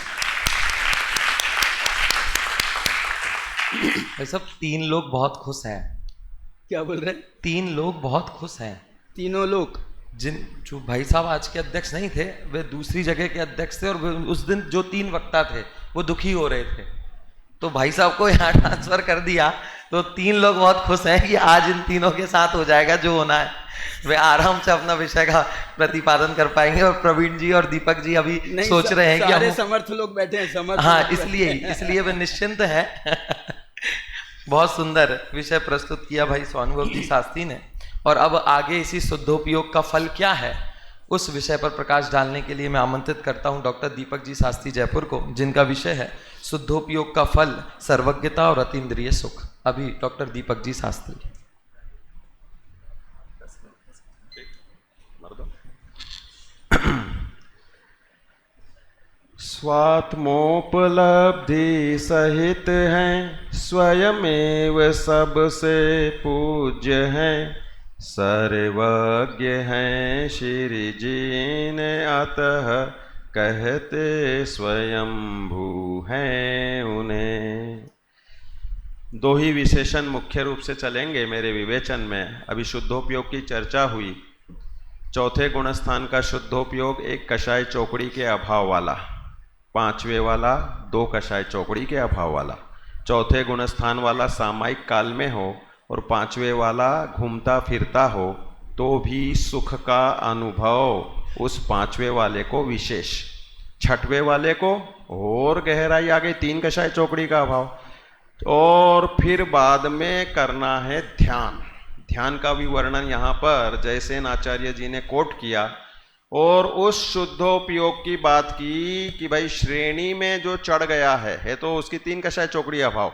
सब तीन लोग बहुत खुश हैं। क्या बोल रहे हैं? तीन लोग बहुत खुश हैं। तीनों लोग जो भाई साहब आज के अध्यक्ष नहीं थे, वे दूसरी जगह के अध्यक्ष थे, और उस दिन जो तीन वक्ता थे वो दुखी हो रहे थे, तो भाई साहब को यहाँ ट्रांसफर कर दिया, तो तीन लोग बहुत खुश हैं कि आज इन तीनों के साथ हो जाएगा जो होना है। वे आराम से अपना विषय का प्रतिपादन कर पाएंगे। और प्रवीण जी और दीपक जी अभी सोच रहे हैं कि सारे समर्थ लोग बैठे हैं, समर्थ। हाँ, इसलिए वे निश्चिंत हैं। बहुत सुंदर विषय प्रस्तुत किया भाई स्वानुभव जी शास्त्री ने। और अब आगे इसी शुद्धोपयोग का फल क्या है, उस विषय पर प्रकाश डालने के लिए मैं आमंत्रित करता हूं डॉक्टर दीपक जी शास्त्री जयपुर को, जिनका विषय है शुद्धोपयोग का फल, सर्वज्ञता और अतीन्द्रिय सुख। अभी डॉक्टर दीपक जी शास्त्री। स्वात्मोपलब्धि सहित हैं, स्वयमेव सबसे पूज्य हैं, सर्वज्ञ हैं श्री जी ने अतः कहते स्वयंभू हैं उन्हें। दो ही विशेषण मुख्य रूप से चलेंगे मेरे विवेचन में। अभी शुद्धोपयोग की चर्चा हुई। चौथे गुणस्थान का शुद्धोपयोग एक कषाय चौकड़ी के अभाव वाला, पांचवे वाला दो कषाय चौकड़ी के अभाव वाला। चौथे गुणस्थान वाला सामायिक काल में हो और पांचवे वाला घूमता फिरता हो तो भी सुख का अनुभव उस पांचवे वाले को विशेष, छठवें वाले को और गहराई आ गई, तीन कषाय चौकड़ी का अभाव। और फिर बाद में करना है ध्यान। ध्यान का भी वर्णन यहाँ पर जयसेन आचार्य जी ने कोट किया और उस शुद्धोपयोग की बात की कि भाई श्रेणी में जो चढ़ गया है तो उसकी तीन कषाय चौकड़ी अभाव,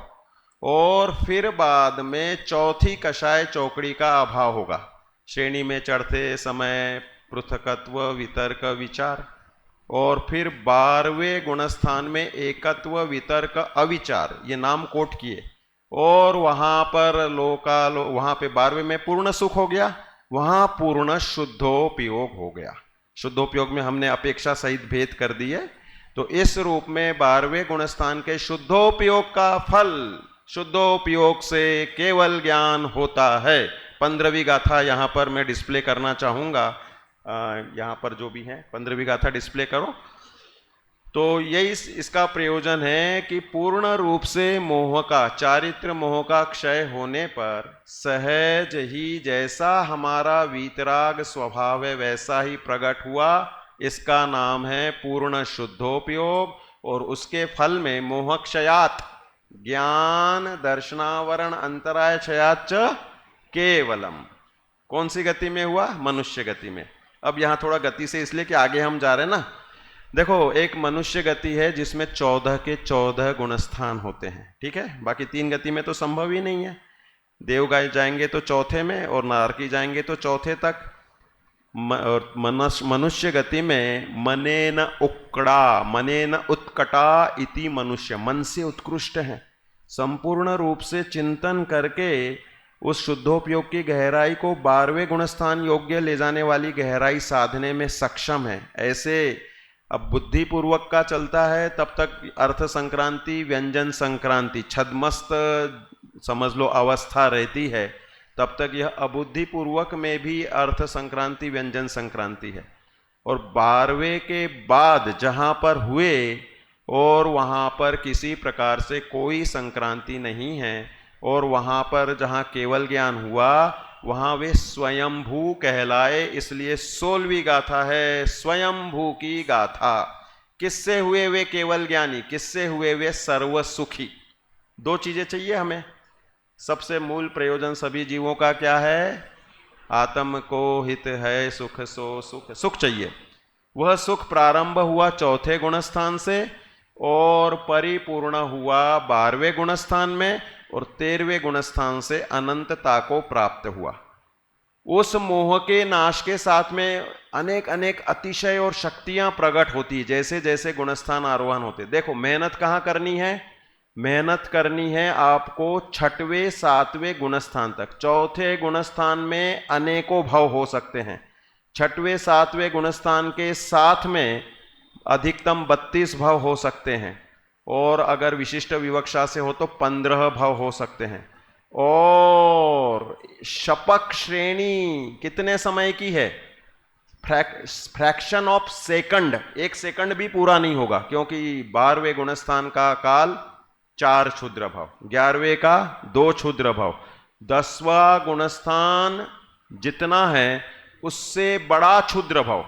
और फिर बाद में चौथी कषाय चौकड़ी का अभाव होगा। श्रेणी में चढ़ते समय पृथकत्व, वितर्क, विचार, और फिर 12वें गुणस्थान में एकत्व, वितर्क, अविचार, ये नाम कोट किए। और वहां पर वहां पे 12वें में पूर्ण सुख हो गया, वहां पूर्ण शुद्धोपयोग हो गया। शुद्धोपयोग में हमने अपेक्षा सहित भेद कर दिए। तो इस रूप में 12वें गुणस्थान के शुद्धोपयोग का फल, शुद्धोपयोग से केवल ज्ञान होता है। 15वीं गाथा यहाँ पर मैं डिस्प्ले करना चाहूँगा। यहाँ पर जो भी है 15वीं गाथा डिस्प्ले करो। तो यही इसका प्रयोजन है कि पूर्ण रूप से मोह का, चारित्र मोह का क्षय होने पर सहज ही जैसा हमारा वीतराग स्वभाव है वैसा ही प्रकट हुआ। इसका नाम है पूर्ण शुद्धोपयोग। और उसके फल में मोह क्षयात, ज्ञान दर्शनावरण अंतराय क्षयाच केवलम, कौन सी गति में हुआ? मनुष्य गति में। अब यहाँ थोड़ा गति से इसलिए कि आगे हम जा रहे हैं ना। देखो, एक मनुष्य गति है जिसमें 14 के 14 गुणस्थान होते हैं, ठीक है। बाकी 3 गति में तो संभव ही नहीं है। देवगाय जाएंगे तो चौथे में, और नारकी जाएंगे तो चौथे तक। और मनुष्य गति में मनेन उक्कड़ा, मनेन उत्कटा इति मनुष्य, मन से उत्कृष्ट है, संपूर्ण रूप से चिंतन करके उस शुद्धोपयोग की गहराई को 12वें गुणस्थान योग्य ले जाने वाली गहराई साधने में सक्षम है। ऐसे अब बुद्धिपूर्वक का चलता है तब तक अर्थ संक्रांति, व्यंजन संक्रांति, छद्मस्त समझ लो अवस्था रहती है, तब तक यह अबुद्धिपूर्वक में भी अर्थ संक्रांति, व्यंजन संक्रांति है। और 12वें के बाद जहाँ पर हुए और वहाँ पर किसी प्रकार से कोई संक्रांति नहीं है, और वहाँ पर जहाँ केवल ज्ञान हुआ वहाँ वे स्वयंभू कहलाए, इसलिए 16वीं गाथा है स्वयंभू की गाथा। किससे हुए वे केवल ज्ञानी? किससे हुए वे सर्व सुखी? 2 चीजें चाहिए हमें। सबसे मूल प्रयोजन सभी जीवों का क्या है? आत्म को हित है सुख सो सुख, सुख चाहिए। वह सुख प्रारंभ हुआ 4थे गुणस्थान से और परिपूर्ण हुआ 12वें गुणस्थान में, और 13वें गुणस्थान से अनंतता को प्राप्त हुआ। उस मोह के नाश के साथ में अनेक अनेक अतिशय और शक्तियां प्रकट होती, जैसे जैसे गुणस्थान आरोहण होते। देखो, मेहनत कहाँ करनी है? मेहनत करनी है आपको 6वें 7वें गुणस्थान तक। 4थे गुणस्थान में अनेकों भाव हो सकते हैं, 6वें 7वें गुणस्थान के साथ में अधिकतम 32 भाव हो सकते हैं, और अगर विशिष्ट विवक्षा से हो तो 15 भाव हो सकते हैं। और शपक श्रेणी कितने समय की है? फ्रैक्शन ऑफ सेकंड, 1 सेकंड भी पूरा नहीं होगा, क्योंकि 12वें गुणस्थान का काल 4 क्षुद्र भाव, 11वें का 2 क्षुद्र भाव, 10वां गुणस्थान जितना है उससे बड़ा क्षुद्र भाव,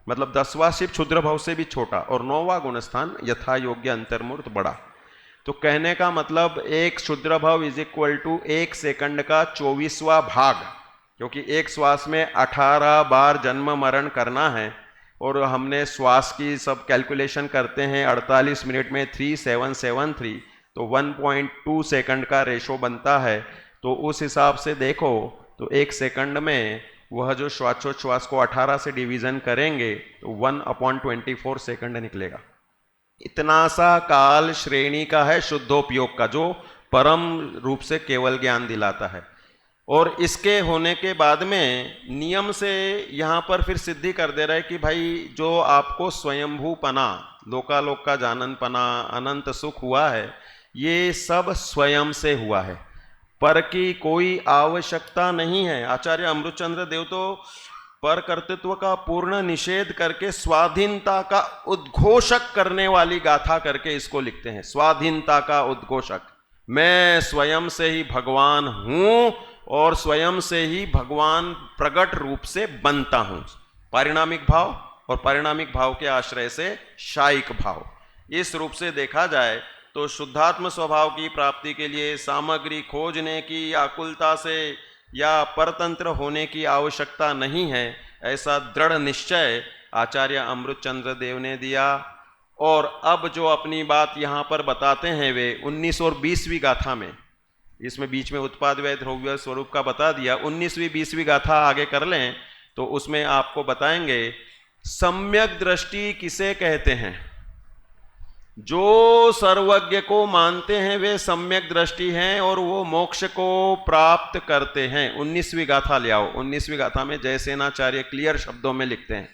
मतलब 10वां सिर्फ क्षुद्र भाव से भी छोटा, और 9वां गुणस्थान यथा योग्य अंतर्मूर्त बड़ा। तो कहने का मतलब 1 क्षुद्र भाव इज इक्वल टू 1 सेकंड का 24वां भाग, क्योंकि एक श्वास में 18 बार जन्म मरण करना है, और हमने श्वास की सब कैलकुलेशन करते हैं 48 मिनट में 3773, तो 1.2 सेकंड का रेशो बनता है। तो उस हिसाब से देखो तो 1 सेकंड में वह जो श्वासोच्छ्वास को 18 से डिवीजन करेंगे तो 1/24 सेकंड निकलेगा। इतना सा काल श्रेणी का है शुद्धोपयोग का, जो परम रूप से केवल ज्ञान दिलाता है। और इसके होने के बाद में नियम से यहाँ पर फिर सिद्धि कर दे रहा है कि भाई जो आपको स्वयंभूपना, लोकालोक का जाननपना, अनंत सुख हुआ है, ये सब स्वयं से हुआ है, पर की कोई आवश्यकता नहीं है। आचार्य अमृतचंद्र देव तो पर कर्तृत्व का पूर्ण निषेध करके स्वाधीनता का उद्घोषक करने वाली गाथा करके इसको लिखते हैं। स्वाधीनता का उद्घोषक, मैं स्वयं से ही भगवान हूं और स्वयं से ही भगवान प्रकट रूप से बनता हूं। पारिणामिक भाव, और पारिणामिक भाव के आश्रय से शायिक भाव। इस रूप से देखा जाए तो शुद्धात्म स्वभाव की प्राप्ति के लिए सामग्री खोजने की आकुलता से या परतंत्र होने की आवश्यकता नहीं है, ऐसा दृढ़ निश्चय आचार्य अमृतचंद्र देव ने दिया। और अब जो अपनी बात यहाँ पर बताते हैं वे 19 और 20वीं गाथा में, इसमें बीच में उत्पाद वै ध्रुव्य स्वरूप का बता दिया, 19वीं 20वीं गाथा आगे कर लें तो उसमें आपको बताएंगे सम्यक दृष्टि किसे कहते हैं। जो सर्वज्ञ को मानते हैं वे सम्यक दृष्टि हैं और वो मोक्ष को प्राप्त करते हैं। 19वीं गाथा ले आओ। 19वीं गाथा में जयसेनाचार्य क्लियर शब्दों में लिखते हैं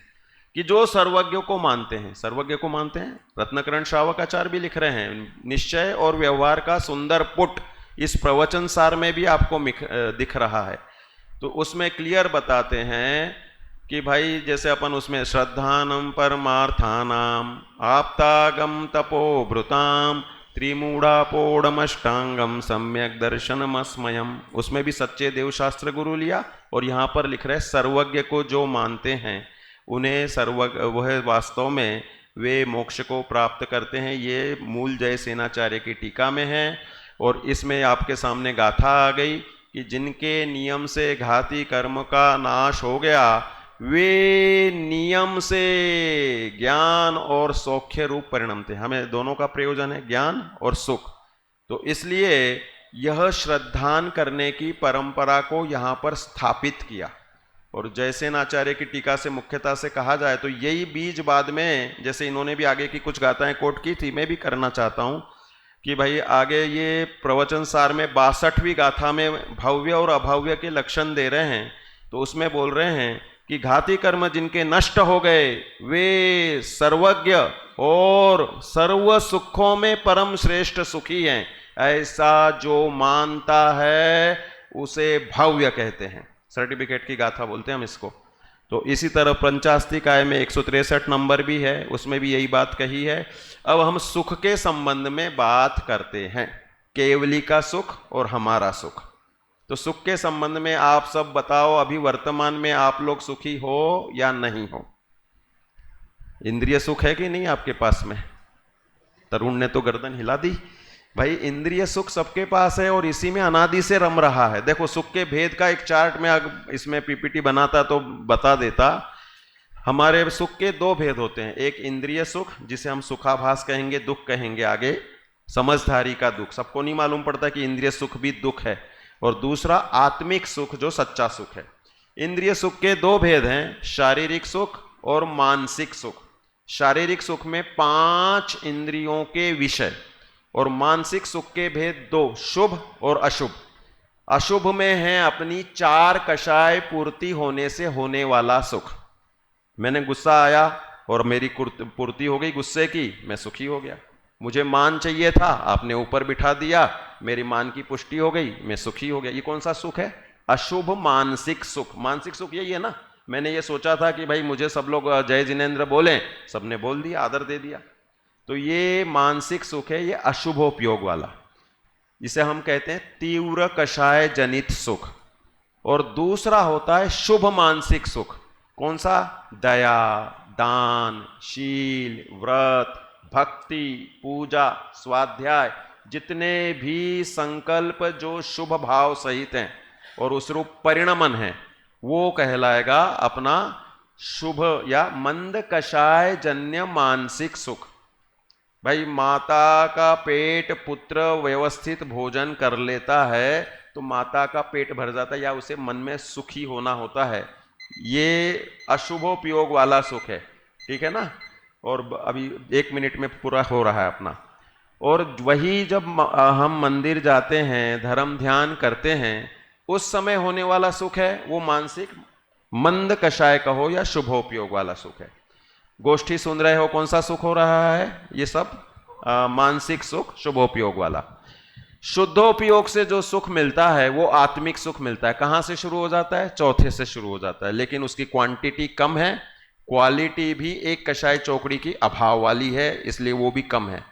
कि जो सर्वज्ञ को मानते हैं, सर्वज्ञ को मानते हैं। रत्नकरण श्रावक आचार्य भी लिख रहे हैं, निश्चय और व्यवहार का सुंदर पुट इस प्रवचन सार में भी आपको दिख रहा है। तो उसमें क्लियर बताते हैं कि भाई जैसे अपन उसमें श्रद्धानम परमार्थानाम आप्तागम तपोभृताम त्रिमूढ़ापोड़मष्टांगम सम्यक दर्शनमस्मयम, उसमें भी सच्चे देवशास्त्र गुरु लिया। और यहाँ पर लिख रहे सर्वज्ञ को जो मानते हैं उन्हें सर्वज्ञ, वह वास्तव में वे मोक्ष को प्राप्त करते हैं। ये मूल जयसेनाचार्य की टीका में है। और इसमें आपके सामने गाथा आ गई कि जिनके नियम से घाती कर्म का नाश हो गया वे नियम से ज्ञान और सौख्य रूप परिणमते। हमें दोनों का प्रयोजन है, ज्ञान और सुख। तो इसलिए यह श्रद्धान करने की परंपरा को यहाँ पर स्थापित किया। और जयसेनाचार्य की टीका से मुख्यता से कहा जाए तो यही बीज बाद में, जैसे इन्होंने भी आगे की कुछ गाथाएं कोट की थी, मैं भी करना चाहता हूँ कि भाई आगे ये प्रवचन सार में 62वीं गाथा में भव्य और अभव्य के लक्षण दे रहे हैं। तो उसमें बोल रहे हैं कि घाती कर्म जिनके नष्ट हो गए वे सर्वज्ञ और सर्व सुखों में परम श्रेष्ठ सुखी हैं। ऐसा जो मानता है उसे भव्य कहते हैं। सर्टिफिकेट की गाथा बोलते हैं हम इसको। तो इसी तरह पंचास्तिकाय में 163 नंबर भी है, उसमें भी यही बात कही है। अब हम सुख के संबंध में बात करते हैं, केवली का सुख और हमारा सुख। तो सुख के संबंध में आप सब बताओ, अभी वर्तमान में आप लोग सुखी हो या नहीं हो? इंद्रिय सुख है कि नहीं आपके पास में? तरुण ने तो गर्दन हिला दी। भाई इंद्रिय सुख सबके पास है और इसी में अनादि से रम रहा है। देखो सुख के भेद का एक चार्ट में इसमें पीपीटी बनाता तो बता देता। हमारे सुख के दो भेद होते हैं, एक इंद्रिय सुख जिसे हम सुखाभास कहेंगे, दुख कहेंगे आगे, समझदारी का दुख, सबको नहीं मालूम पड़ता कि इंद्रिय सुख भी दुख है। और दूसरा आत्मिक सुख जो सच्चा सुख है। इंद्रिय सुख के दो भेद हैं, शारीरिक सुख और मानसिक सुख। शारीरिक सुख में 5 इंद्रियों के विषय और मानसिक सुख के भेद 2, शुभ और अशुभ। अशुभ में है अपनी 4 कषाय पूर्ति होने से होने वाला सुख। मैंने गुस्सा आया और मेरी पूर्ति हो गई गुस्से की, मैं सुखी हो गया। मुझे मान चाहिए था, आपने ऊपर बिठा दिया, मेरी मान की पुष्टि हो गई, मैं सुखी हो गया। ये कौन सा सुख है? अशुभ मानसिक सुख। मानसिक सुख यही है ना, मैंने ये सोचा था कि भाई मुझे सब लोग जय जिनेंद्र बोलें, सबने बोल दिया, आदर दे दिया। तो ये मानसिक सुख है, ये अशुभोपयोग वाला। इसे हम कहते हैं तीव्र कषाय जनित सुख। और दूसरा होता है शुभ मानसिक सुख। कौन सा? दया, दान, शील, व्रत, भक्ति, पूजा, स्वाध्याय, जितने भी संकल्प जो शुभ भाव सहित हैं और उस रूप परिणमन है, वो कहलाएगा अपना शुभ या मंद कषाय जन्य मानसिक सुख। भाई माता का पेट पुत्र व्यवस्थित भोजन कर लेता है तो माता का पेट भर जाता है या उसे मन में सुखी होना होता है, ये अशुभोपयोग वाला सुख है। ठीक है ना? और अभी 1 मिनट में पूरा हो रहा है अपना। और वही जब हम मंदिर जाते हैं, धर्म ध्यान करते हैं, उस समय होने वाला सुख है वो मानसिक मंद कषाय कहो या शुभोपयोग वाला सुख है। गोष्ठी सुन रहे हो, कौन सा सुख हो रहा है? ये सब मानसिक सुख, शुभोपयोग वाला। शुद्धोपयोग से जो सुख मिलता है वो आत्मिक सुख मिलता है। कहाँ से शुरू हो जाता है? चौथे से शुरू हो जाता है, लेकिन उसकी क्वांटिटी कम है, क्वालिटी भी एक कषाय चौकड़ी की अभाव वाली है, इसलिए वो भी कम है।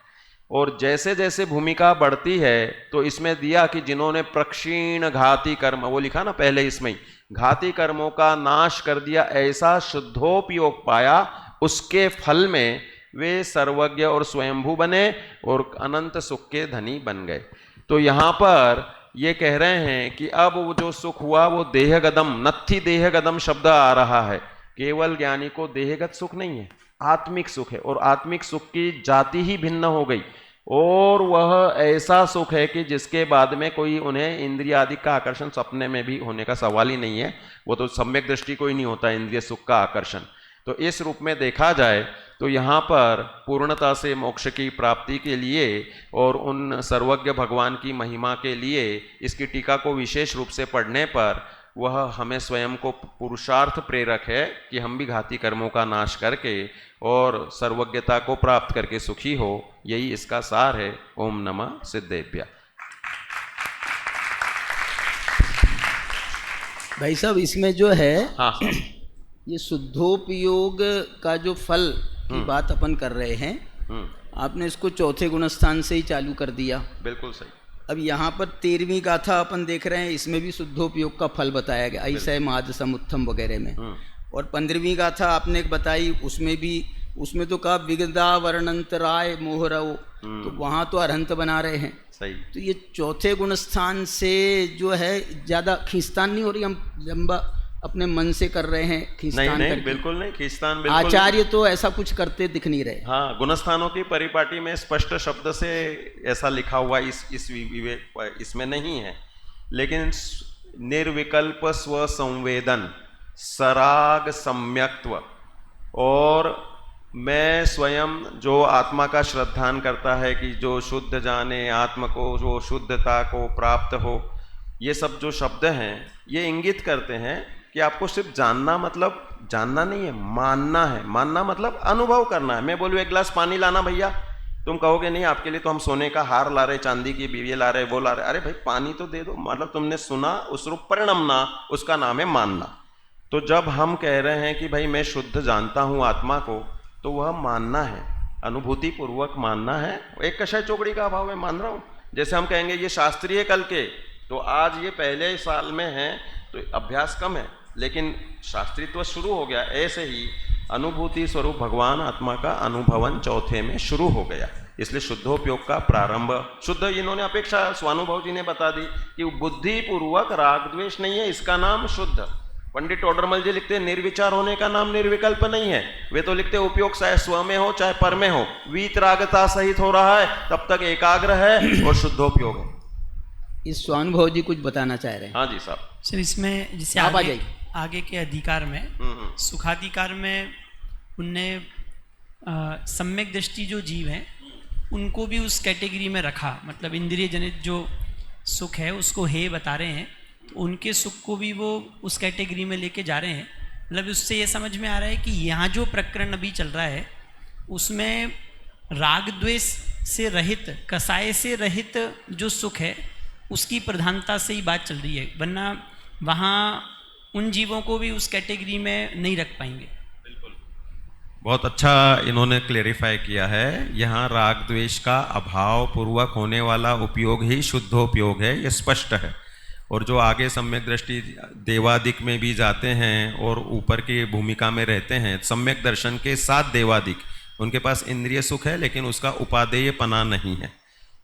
और जैसे जैसे भूमिका बढ़ती है तो इसमें दिया कि जिन्होंने प्रक्षीण घाती कर्म, वो लिखा ना पहले इसमें ही, घाती कर्मों का नाश कर दिया, ऐसा शुद्धोपयोग पाया, उसके फल में वे सर्वज्ञ और स्वयंभू बने और अनंत सुख के धनी बन गए। तो यहाँ पर ये कह रहे हैं कि अब वो जो सुख हुआ वो देहगदम, नत्थि देहगदम शब्द आ रहा है। केवल ज्ञानी को देहगत सुख नहीं है, आत्मिक सुख है। और आत्मिक सुख की जाति ही भिन्न हो गई और वह ऐसा सुख है कि जिसके बाद में कोई उन्हें इंद्रिय आदि का आकर्षण सपने में भी होने का सवाल ही नहीं है। वो तो सम्यक दृष्टि को ही नहीं होता इंद्रिय सुख का आकर्षण। तो इस रूप में देखा जाए तो यहाँ पर पूर्णता से मोक्ष की प्राप्ति के लिए और उन सर्वज्ञ भगवान की महिमा के लिए इसकी टीका को विशेष रूप से पढ़ने पर वह हमें स्वयं को पुरुषार्थ प्रेरक है कि हम भी घाती कर्मों का नाश करके और सर्वज्ञता को प्राप्त करके सुखी हो। यही इसका सार है। ओम नमः सिद्धेभ्य। भाई साहब इसमें जो है हाँ ये शुद्धोपयोग का जो फल की बात अपन कर रहे हैं, आपने इसको चौथे गुणस्थान से ही चालू कर दिया। बिल्कुल सही। अब यहाँ पर 13वीं गाथा अपन देख रहे हैं, इसमें भी शुद्धोपयोग का फल बताया गया, ऐसा माद समुत्थम वगैरह में। और 15वीं गाथा आपने बताई, उसमें भी उसमें तो कहा विगदा वर्णंतराय मोहरव, तो वहाँ तो अरहंत बना रहे हैं। सही। तो ये चौथे गुण स्थान से जो है ज़्यादा खींचतान नहीं हो रही, हम लंबा अपने मन से कर रहे हैं खींचतान? नहीं नहीं, करके। बिल्कुल नहीं, खींचतान बिल्कुल आचार्य तो ऐसा कुछ करते दिख नहीं रहे। हाँ, गुणस्थानों की परिपाटी में स्पष्ट शब्द से ऐसा लिखा हुआ इसमें नहीं है, लेकिन निर्विकल्प स्व संवेदन, सराग सम्यक्त्व, और मैं स्वयं जो आत्मा का श्रद्धान करता है कि जो शुद्ध जाने आत्मा को, जो शुद्धता को प्राप्त हो, ये सब जो शब्द हैं ये इंगित करते हैं कि आपको सिर्फ जानना मतलब जानना नहीं है, मानना है। मानना मतलब अनुभव करना है। मैं बोलूँ एक गिलास पानी लाना भैया, तुम कहोगे नहीं आपके लिए तो हम सोने का हार ला रहे, चांदी की बीवी ला रहे, वो ला रहे। अरे भाई पानी तो दे दो, मतलब तुमने सुना, उस रूप परिणमना, उसका नाम है मानना। तो जब हम कह रहे हैं कि भाई मैं शुद्ध जानता हूँ आत्मा को, तो वह मानना है, अनुभूति पूर्वक मानना है। एक कषाय चौकड़ी का अभाव है, मान रहा हूँ। जैसे हम कहेंगे ये शास्त्रीय कल के, तो आज ये पहले साल में है तो अभ्यास कम है, लेकिन शास्त्रीत्व शुरू हो गया। ऐसे ही अनुभूति स्वरूप भगवान आत्मा का अनुभवन चौथे में शुरू हो गया, इसलिए शुद्धोपयोग का प्रारंभ। शुद्ध इन्होंने अपेक्षा स्वानुभव जी ने बता दी कि बुद्धि पूर्वक राग द्वेष नहीं है, इसका नाम शुद्ध। पंडित टोडरमल जी लिखते हैं निर्विचार होने का नाम निर्विकल्प नहीं है। वे तो लिखते उपयोग चाहे स्व में हो चाहे पर में हो, वीतरागता सहित हो रहा है तब तक एकाग्र है और शुद्धोपयोग है। इस स्वानुभव जी कुछ बताना चाह रहे हैं? हाँ जी साहब। सर इसमें जैसे आप आ आगे, जाइए। आगे के अधिकार में सुखाधिकार में उनने सम्यक दृष्टि जो जीव हैं उनको भी उस कैटेगरी में रखा, मतलब इंद्रिय जनित जो सुख है उसको हे बता रहे हैं, तो उनके सुख को भी वो उस कैटेगरी में लेके जा रहे हैं। मतलब उससे ये समझ में आ रहा है कि यहाँ जो प्रकरण अभी चल रहा है उसमें राग द्वेष से रहित, कसाय से रहित जो सुख है उसकी प्रधानता से ही बात चल रही है, वरना वहाँ उन जीवों को भी उस कैटेगरी में नहीं रख पाएंगे। बहुत अच्छा इन्होंने क्लेरिफाई किया है। यहाँ राग द्वेष का अभाव पूर्वक होने वाला उपयोग ही शुद्धोपयोग है, ये स्पष्ट है। और जो आगे सम्यक दृष्टि देवादिक में भी जाते हैं और ऊपर की भूमिका में रहते हैं, सम्यक दर्शन के साथ देवादिक, उनके पास इंद्रिय सुख है लेकिन उसका उपादेयपना नहीं है।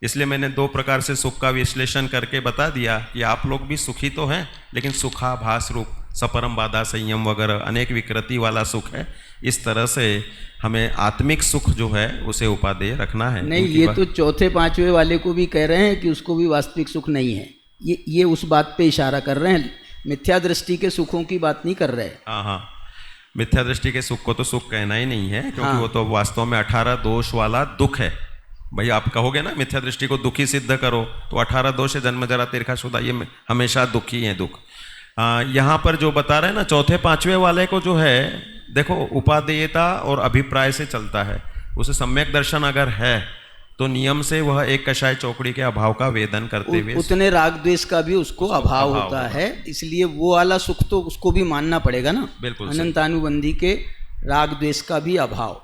इसलिए मैंने दो प्रकार से सुख का विश्लेषण करके बता दिया कि आप लोग भी सुखी तो हैं, लेकिन सुखाभास रूप, सपरम बाधा संयम वगैरह अनेक विकृति वाला सुख है। इस तरह से हमें आत्मिक सुख जो है उसे उपादेय रखना है। नहीं, ये तो चौथे पांचवे वाले को भी कह रहे हैं कि उसको भी वास्तविक सुख नहीं है। ये उस बात पे इशारा कर रहे हैं, मिथ्या दृष्टि के सुखों की बात नहीं कर रहे। हाँ हाँ, मिथ्या दृष्टि के सुख को तो सुख कहना ही नहीं है, क्योंकि हाँ। वो तो वास्तव में 18 दोष वाला दुख है। भाई आप कहोगे ना मिथ्या दृष्टि को दुखी सिद्ध करो, तो 18 दोष है, जन्म जरा तीर्खा शुदा, ये हमेशा दुखी है दुख। यहाँ पर जो बता रहे हैं ना चौथे पांचवे वाले को, जो है देखो उपादेयता और अभिप्राय से चलता है। उसे सम्यक दर्शन अगर है तो नियम से वह एक कषाय चौकड़ी के अभाव का वेदन करते हुए उतने राग द्वेष का भी उसको अभाव होता है, इसलिए वो वाला सुख तो उसको भी मानना पड़ेगा ना। बिल्कुल अनंतानुबंधी के राग द्वेष का भी अभाव।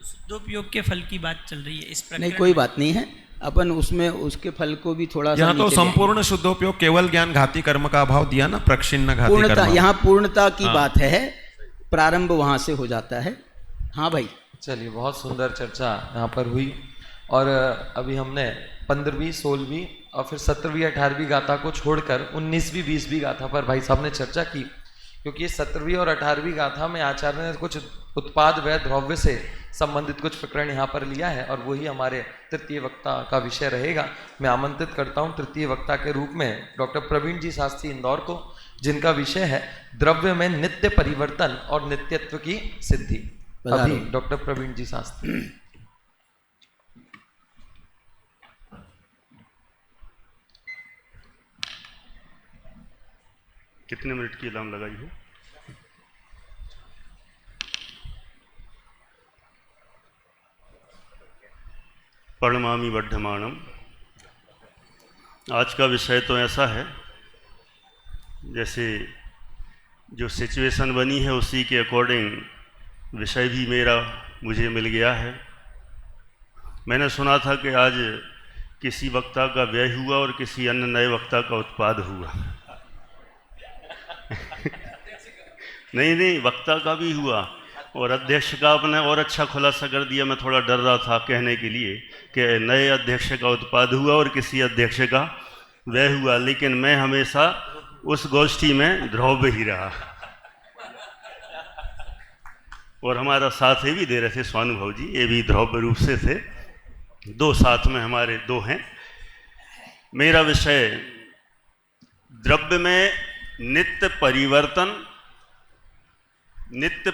शुद्धोपयोग के फल की बात चल रही है इस प्रकरण नहीं, कोई बात नहीं है, अपन उसमें उसके फल को भी थोड़ा सा यहाँ तो नीचे संपूर्ण शुद्धोपयोग केवल ज्ञान घाती कर्म का अभाव दिया ना, प्रक्षिण्ण घाती पूर्णता, कर्म। यहाँ पूर्णता की बात है, प्रारंभ वहाँ से हो जाता है। हाँ भाई, चलिए, बहुत सुंदर चर्चा यहाँ पर हुई। और अभी हमने 15वीं, 16वीं और फिर 17वीं, 18वीं गाथा को छोड़कर 19वीं, 20वीं गाथा पर भाई साहब ने चर्चा की, क्योंकि 17वीं और 18वीं गाथा में आचार्य ने कुछ उत्पाद व द्रव्य से संबंधित कुछ प्रकरण यहाँ पर लिया है, और वही हमारे तृतीय वक्ता का विषय रहेगा। मैं आमंत्रित करता हूँ तृतीय वक्ता के रूप में डॉक्टर प्रवीण जी शास्त्री इंदौर को, जिनका विषय है द्रव्य में नित्य परिवर्तन और नित्यत्व की सिद्धि। अभी डॉक्टर प्रवीण जी शास्त्री। कितने मिनट की अलार्म लगाई हो? प्रणमामि वर्धमानम। आज का विषय तो ऐसा है जैसे जो सिचुएशन बनी है उसी के अकॉर्डिंग विषय भी मुझे मिल गया है। मैंने सुना था कि आज किसी वक्ता का व्यय हुआ और किसी अन्य नए वक्ता का उत्पाद हुआ। नहीं, वक्ता का भी हुआ, और अध्यक्ष का आपने और अच्छा खुलासा कर दिया। मैं थोड़ा डर रहा था कहने के लिए कि नए अध्यक्ष का उत्पाद हुआ और किसी अध्यक्ष का वह हुआ, लेकिन मैं हमेशा उस गोष्ठी में ध्रुव ही रहा। और हमारा साथ ये भी दे रहे थे स्वानुभव जी, ये भी ध्रुव रूप से थे। दो साथ में हमारे दो हैं। मेरा विषय द्रव्य में नित्य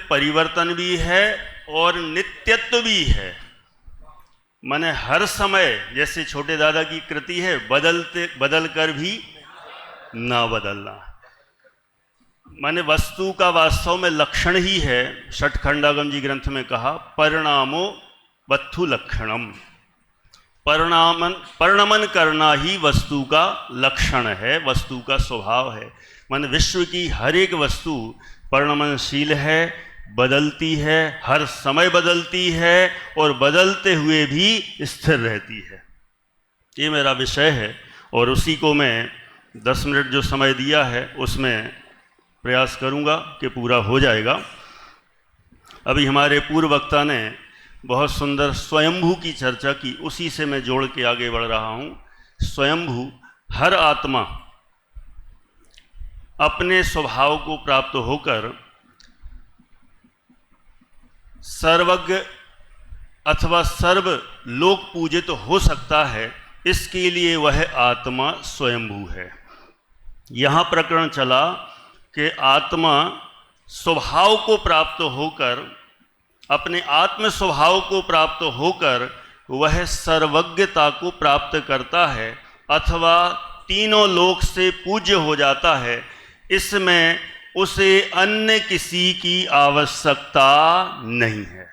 परिवर्तन भी है और नित्यत्व भी है। माने हर समय, जैसे छोटे दादा की कृति है, बदल कर भी ना बदलना। माने वस्तु का वास्तव में लक्षण ही है। षटखंडागम जी ग्रंथ में कहा, परिणामो वत्थु लक्षणम। परिणमन करना ही वस्तु का लक्षण है, वस्तु का स्वभाव है। माने विश्व की हर एक वस्तु परिणमनशील है, बदलती है, हर समय बदलती है और बदलते हुए भी स्थिर रहती है। ये मेरा विषय है और उसी को मैं 10 मिनट जो समय दिया है उसमें प्रयास करूंगा कि पूरा हो जाएगा। अभी हमारे पूर्व वक्ता ने बहुत सुंदर स्वयंभू की चर्चा की, उसी से मैं जोड़ के आगे बढ़ रहा हूं। स्वयंभू, हर आत्मा अपने स्वभाव को प्राप्त होकर सर्वज्ञ अथवा सर्व लोक पूजित हो सकता है, इसके लिए वह आत्मा स्वयंभू है। यहाँ प्रकरण चला कि आत्मा स्वभाव को प्राप्त होकर, अपने आत्म स्वभाव को प्राप्त होकर वह सर्वज्ञता को प्राप्त करता है अथवा तीनों लोक से पूज्य हो जाता है। इसमें उसे अन्य किसी की आवश्यकता नहीं है।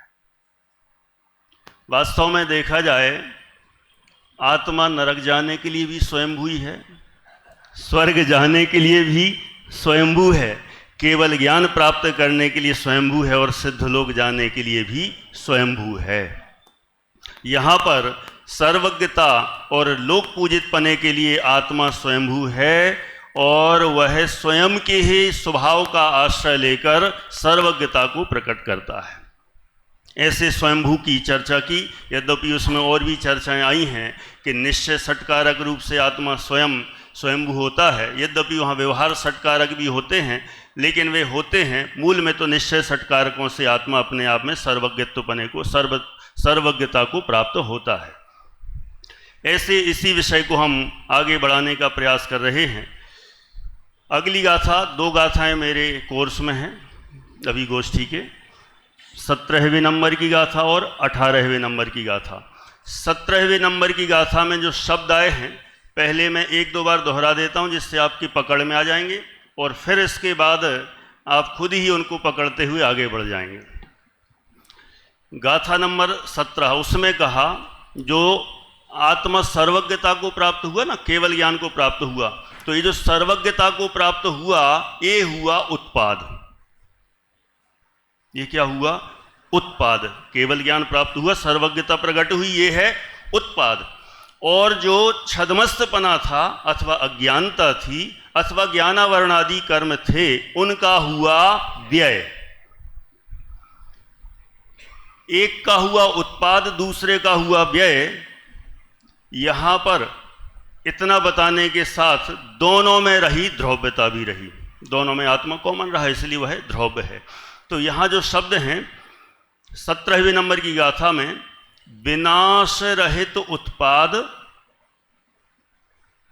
वास्तव में देखा जाए, आत्मा नरक जाने के लिए भी स्वयंभू ही है, स्वर्ग जाने के लिए भी स्वयंभू है, केवल ज्ञान प्राप्त करने के लिए स्वयंभू है और सिद्ध लोक जाने के लिए भी स्वयंभू है। यहाँ पर सर्वज्ञता और लोक पूजित पने के लिए आत्मा स्वयंभू है और वह स्वयं के ही स्वभाव का आश्रय लेकर सर्वज्ञता को प्रकट करता है। ऐसे स्वयंभू की चर्चा की, यद्यपि उसमें और भी चर्चाएं आई हैं कि निश्चय षटकारक रूप से आत्मा स्वयंभू होता है। यद्यपि वहाँ व्यवहार षटकारक भी होते हैं, लेकिन वे होते हैं मूल में तो निश्चय षटकारकों से आत्मा अपने आप में सर्वज्ञत्वपने को, सर्वज्ञता को प्राप्त होता है। ऐसे इसी विषय को हम आगे बढ़ाने का प्रयास कर रहे हैं। अगली गाथा, 2 गाथाएं मेरे कोर्स में हैं अभी गोष्ठी के, 17वें नंबर की गाथा और 18वें नंबर की गाथा। 17वें नंबर की गाथा में जो शब्द आए हैं, पहले मैं 1-2 बार दोहरा देता हूं जिससे आपकी पकड़ में आ जाएंगे और फिर इसके बाद आप खुद ही उनको पकड़ते हुए आगे बढ़ जाएंगे। गाथा नंबर 17, उसमें कहा जो आत्मा सर्वज्ञता को प्राप्त हुआ ना, केवल ज्ञान को प्राप्त हुआ, तो ये जो सर्वज्ञता को प्राप्त हुआ, ये हुआ उत्पाद। ये क्या हुआ? उत्पाद। केवल ज्ञान प्राप्त हुआ, सर्वज्ञता प्रकट हुई, ये है उत्पाद। और जो छद्मस्तपना था अथवा अज्ञानता थी अथवा ज्ञानावरणादि कर्म थे, उनका हुआ व्यय। एक का हुआ उत्पाद, दूसरे का हुआ व्यय। यहां पर इतना बताने के साथ दोनों में रही ध्रुवता भी रही, दोनों में आत्मा कॉमन रहा, इसलिए वह ध्रुव है। तो यहाँ जो शब्द हैं 17वें नंबर की गाथा में, विनाश रहित उत्पाद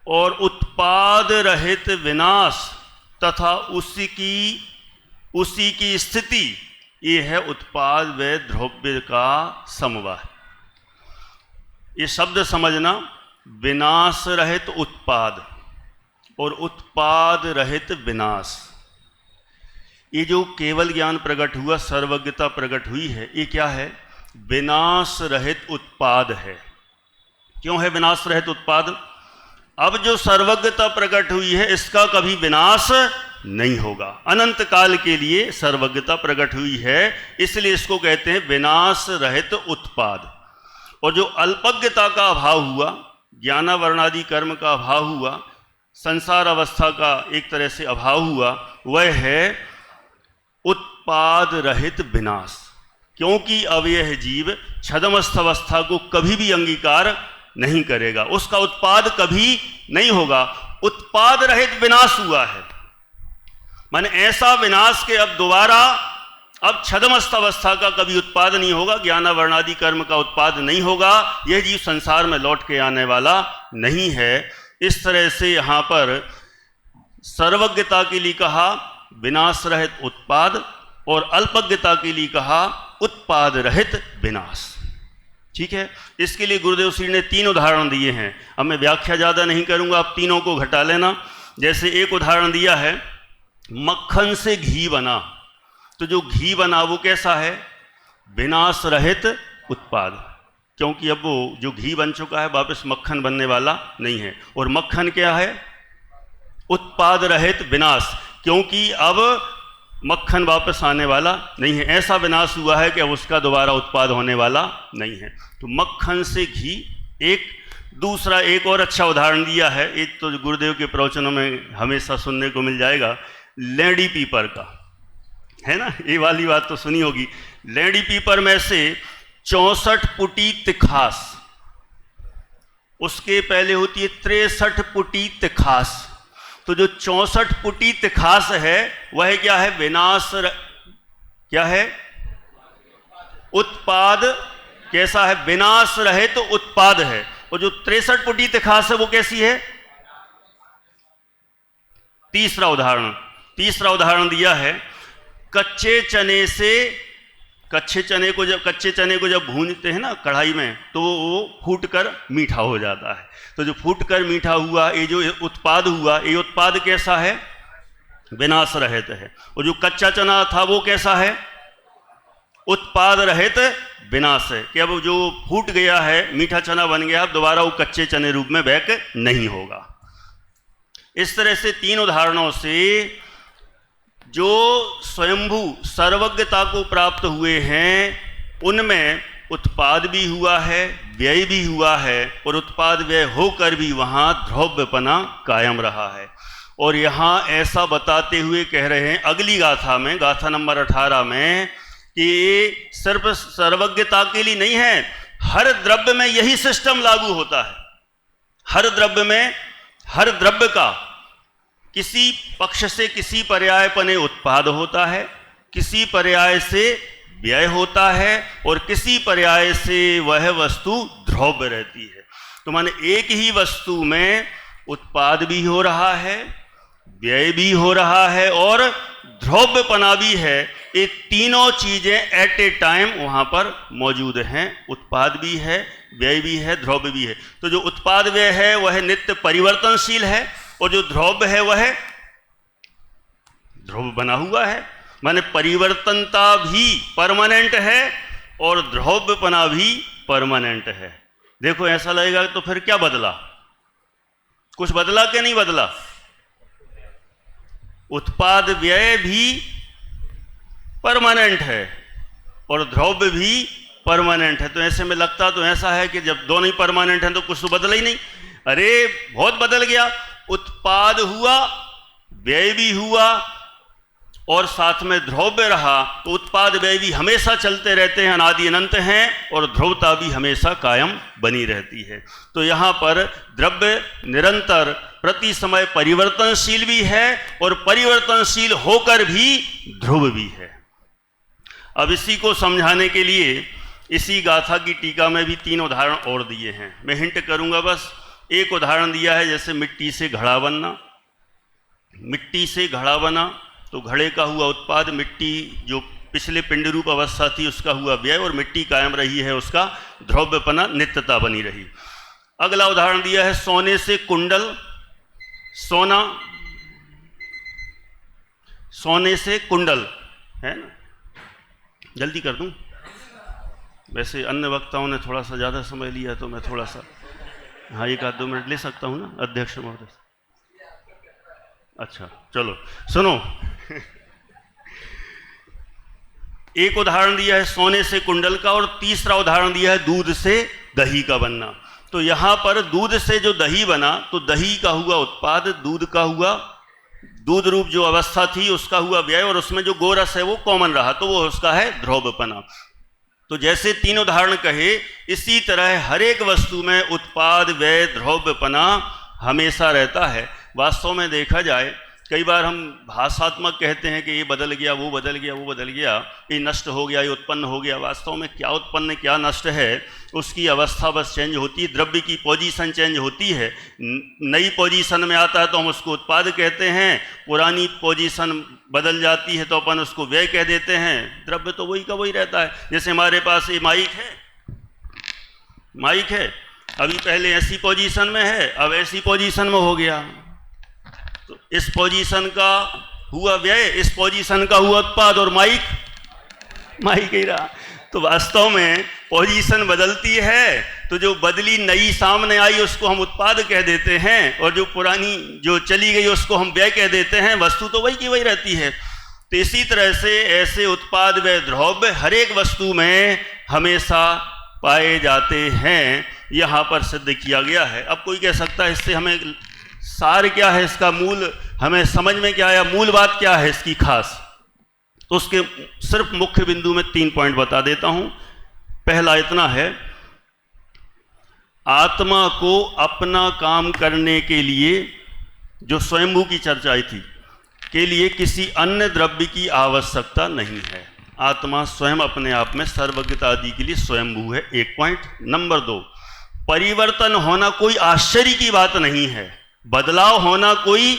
और उत्पाद रहित विनाश तथा उसी की स्थिति, ये है उत्पाद व ध्रुव्य का समवाय। ये शब्द समझना, विनाश रहित उत्पाद और उत्पाद रहित विनाश। ये जो केवल ज्ञान प्रकट हुआ, सर्वज्ञता प्रकट हुई है, ये क्या है? विनाश रहित उत्पाद है। क्यों है विनाश रहित उत्पाद? अब जो सर्वज्ञता प्रकट हुई है, इसका कभी विनाश नहीं होगा। अनंत काल के लिए सर्वज्ञता प्रकट हुई है, इसलिए इसको कहते हैं विनाश रहित उत्पाद। और जो अल्पज्ञता का अभाव हुआ, ज्ञानावरणादि कर्म का अभाव हुआ, संसार अवस्था का एक तरह से अभाव हुआ, वह है उत्पाद रहित विनाश, क्योंकि अब यह जीव छदमस्थ अवस्था को कभी भी अंगीकार नहीं करेगा, उसका उत्पाद कभी नहीं होगा। उत्पाद रहित विनाश हुआ है, माने ऐसा विनाश के अब दोबारा अब छदमस्थ अवस्था का कभी उत्पाद नहीं होगा, ज्ञानावरणादि कर्म का उत्पाद नहीं होगा, यह जीव संसार में लौट के आने वाला नहीं है। इस तरह से यहाँ पर सर्वज्ञता के लिए कहा विनाश रहित उत्पाद, और अल्पज्ञता के लिए कहा उत्पाद रहित विनाश। ठीक है, इसके लिए गुरुदेव श्री ने 3 उदाहरण दिए हैं। अब मैं व्याख्या ज़्यादा नहीं करूँगा, आप तीनों को घटा लेना। जैसे एक उदाहरण दिया है, मक्खन से घी बना, तो जो घी बना वो कैसा है? विनाश रहित उत्पाद, क्योंकि अब वो जो घी बन चुका है वापस मक्खन बनने वाला नहीं है। और मक्खन क्या है? उत्पाद रहित विनाश, क्योंकि अब मक्खन वापस आने वाला नहीं है। ऐसा विनाश हुआ है कि अब उसका दोबारा उत्पाद होने वाला नहीं है। तो मक्खन से घी एक। दूसरा एक और अच्छा उदाहरण दिया है, एक तो गुरुदेव के प्रवचनों में हमेशा सुनने को मिल जाएगा, लेंडी पीपर का, है ना, ये वाली बात तो सुनी होगी। लेंडी पीपर में से 64 पुटी तिखास, उसके पहले होती है 63 पुटी तिखास। तो जो 64 पुटी तिखास है वह क्या है? क्या है? उत्पाद कैसा है? विनाश रहित तो उत्पाद है। और जो 63 पुटी तिखास है वो कैसी है? तीसरा उदाहरण दिया है, कच्चे चने को जब भूनते हैं ना कढ़ाई में, तो वो फूटकर मीठा हो जाता है। तो जो फूटकर मीठा हुआ, ये जो उत्पाद हुआ, ये उत्पाद कैसा है? विनाश रहित है। और जो कच्चा चना था वो कैसा है? उत्पाद रहित विनाश है, कि अब जो फूट गया है, मीठा चना बन गया, अब दोबारा वो कच्चे चने रूप में बैक नहीं होगा। इस तरह से 3 उदाहरणों से जो स्वयंभू सर्वज्ञता को प्राप्त हुए हैं उनमें उत्पाद भी हुआ है, व्यय भी हुआ है, और उत्पाद व्यय होकर भी वहाँ ध्रुवपना कायम रहा है। और यहाँ ऐसा बताते हुए कह रहे हैं अगली गाथा में, गाथा नंबर 18 में, कि ये सिर्फ सर्वज्ञता के लिए नहीं है, हर द्रव्य में यही सिस्टम लागू होता है। हर द्रव्य में, हर द्रव्य का किसी पक्ष से किसी पर्याय पने उत्पाद होता है, किसी पर्याय से व्यय होता है, और किसी पर्याय से वह वस्तु ध्रुव रहती है। तो माने एक ही वस्तु में उत्पाद भी हो रहा है, व्यय भी हो रहा है, और ध्रुवपना भी है। ये तीनों चीजें एट ए टाइम वहां पर मौजूद हैं। उत्पाद भी है, व्यय भी है, ध्रुव भी है। तो जो उत्पाद व्यय है वह नित्य परिवर्तनशील है, और जो ध्रुव है वह ध्रुव बना हुआ है। माने परिवर्तनता भी परमानेंट है और ध्रुवपना भी परमानेंट है। देखो ऐसा लगेगा तो फिर क्या बदला? कुछ बदला कि नहीं बदला? उत्पाद व्यय भी परमानेंट है और ध्रुव भी परमानेंट है। तो ऐसे में लगता तो ऐसा है कि जब दोनों ही परमानेंट हैं तो कुछ तो बदला ही नहीं। अरे बहुत बदल गया। उत्पाद हुआ, व्यय भी हुआ, और साथ में ध्रुव रहा। तो उत्पाद व्यय भी हमेशा चलते रहते हैं, अनादि अनंत हैं, और ध्रुवता भी हमेशा कायम बनी रहती है। तो यहाँ पर द्रव्य निरंतर प्रति समय परिवर्तनशील भी है और परिवर्तनशील होकर भी ध्रुव भी है। अब इसी को समझाने के लिए इसी गाथा की टीका में भी 3 उदाहरण और दिए हैं। मैं हिंट करूंगा बस। एक उदाहरण दिया है जैसे मिट्टी से घड़ा बनना। मिट्टी से घड़ा बना तो घड़े का हुआ उत्पाद, मिट्टी जो पिछले पिंड रूप अवस्था थी उसका हुआ व्यय, और मिट्टी कायम रही है, उसका ध्रुवपना नित्यता बनी रही। अगला उदाहरण दिया है सोने से कुंडल। सोने से कुंडल है ना। जल्दी कर दूं, वैसे अन्य वक्ताओं ने थोड़ा सा ज़्यादा समय लिया तो मैं थोड़ा सा, हाँ 1-2 मिनट ले सकता हूँ ना अध्यक्ष महोदय? अच्छा चलो सुनो। एक उदाहरण दिया है सोने से कुंडल का, और तीसरा उदाहरण दिया है दूध से दही का बनना। तो यहाँ पर दूध से जो दही बना, तो दही का हुआ उत्पाद, दूध का हुआ दूध रूप जो अवस्था थी उसका हुआ व्यय, और उसमें जो गोरस है वो कॉमन रहा, तो वो उसका है ध्रुवपना। तो जैसे तीन उदाहरण कहे, इसी तरह हर एक वस्तु में उत्पाद व्यय ध्रुवपना हमेशा रहता है। वास्तव में देखा जाए, कई बार हम भाषात्मक कहते हैं कि ये बदल गया, वो बदल गया, वो बदल गया, ये नष्ट हो गया, ये उत्पन्न हो गया। वास्तव में क्या उत्पन्न क्या नष्ट है, उसकी अवस्था बस चेंज होती है, द्रव्य की पोजीशन चेंज होती है। नई पोजीशन में आता है तो हम उसको उत्पाद कहते हैं, पुरानी पोजीशन बदल जाती है तो अपन उसको व्यय कह देते हैं। द्रव्य तो वही का वही रहता है। जैसे हमारे पास ये माइक है, अभी पहले ऐसी पोजीशन में है, अब ऐसी पोजीशन में हो गया, तो इस पोजीशन का हुआ व्यय, इस पोजीशन का हुआ उत्पाद, और माइक ही रहा। तो वास्तव में पोजीशन बदलती है, तो जो बदली नई सामने आई उसको हम उत्पाद कह देते हैं, और जो पुरानी जो चली गई उसको हम व्यय कह देते हैं। वस्तु तो वही की वही रहती है। तो इसी तरह से ऐसे उत्पाद व्यय द्रव्य हर एक वस्तु में हमेशा पाए जाते हैं, यहाँ पर सिद्ध किया गया है। अब कोई कह सकता है इससे हमें सार क्या है, इसका मूल हमें समझ में क्या आया, मूल बात क्या है इसकी खास। तो उसके सिर्फ मुख्य बिंदु में 3 पॉइंट बता देता हूं। पहला इतना है, आत्मा को अपना काम करने के लिए, जो स्वयंभू की चर्चा आई थी, के लिए किसी अन्य द्रव्य की आवश्यकता नहीं है। आत्मा स्वयं अपने आप में सर्वज्ञता आदि के लिए स्वयंभू है, 1 पॉइंट। नंबर 2, परिवर्तन होना कोई आश्चर्य की बात नहीं है, बदलाव होना कोई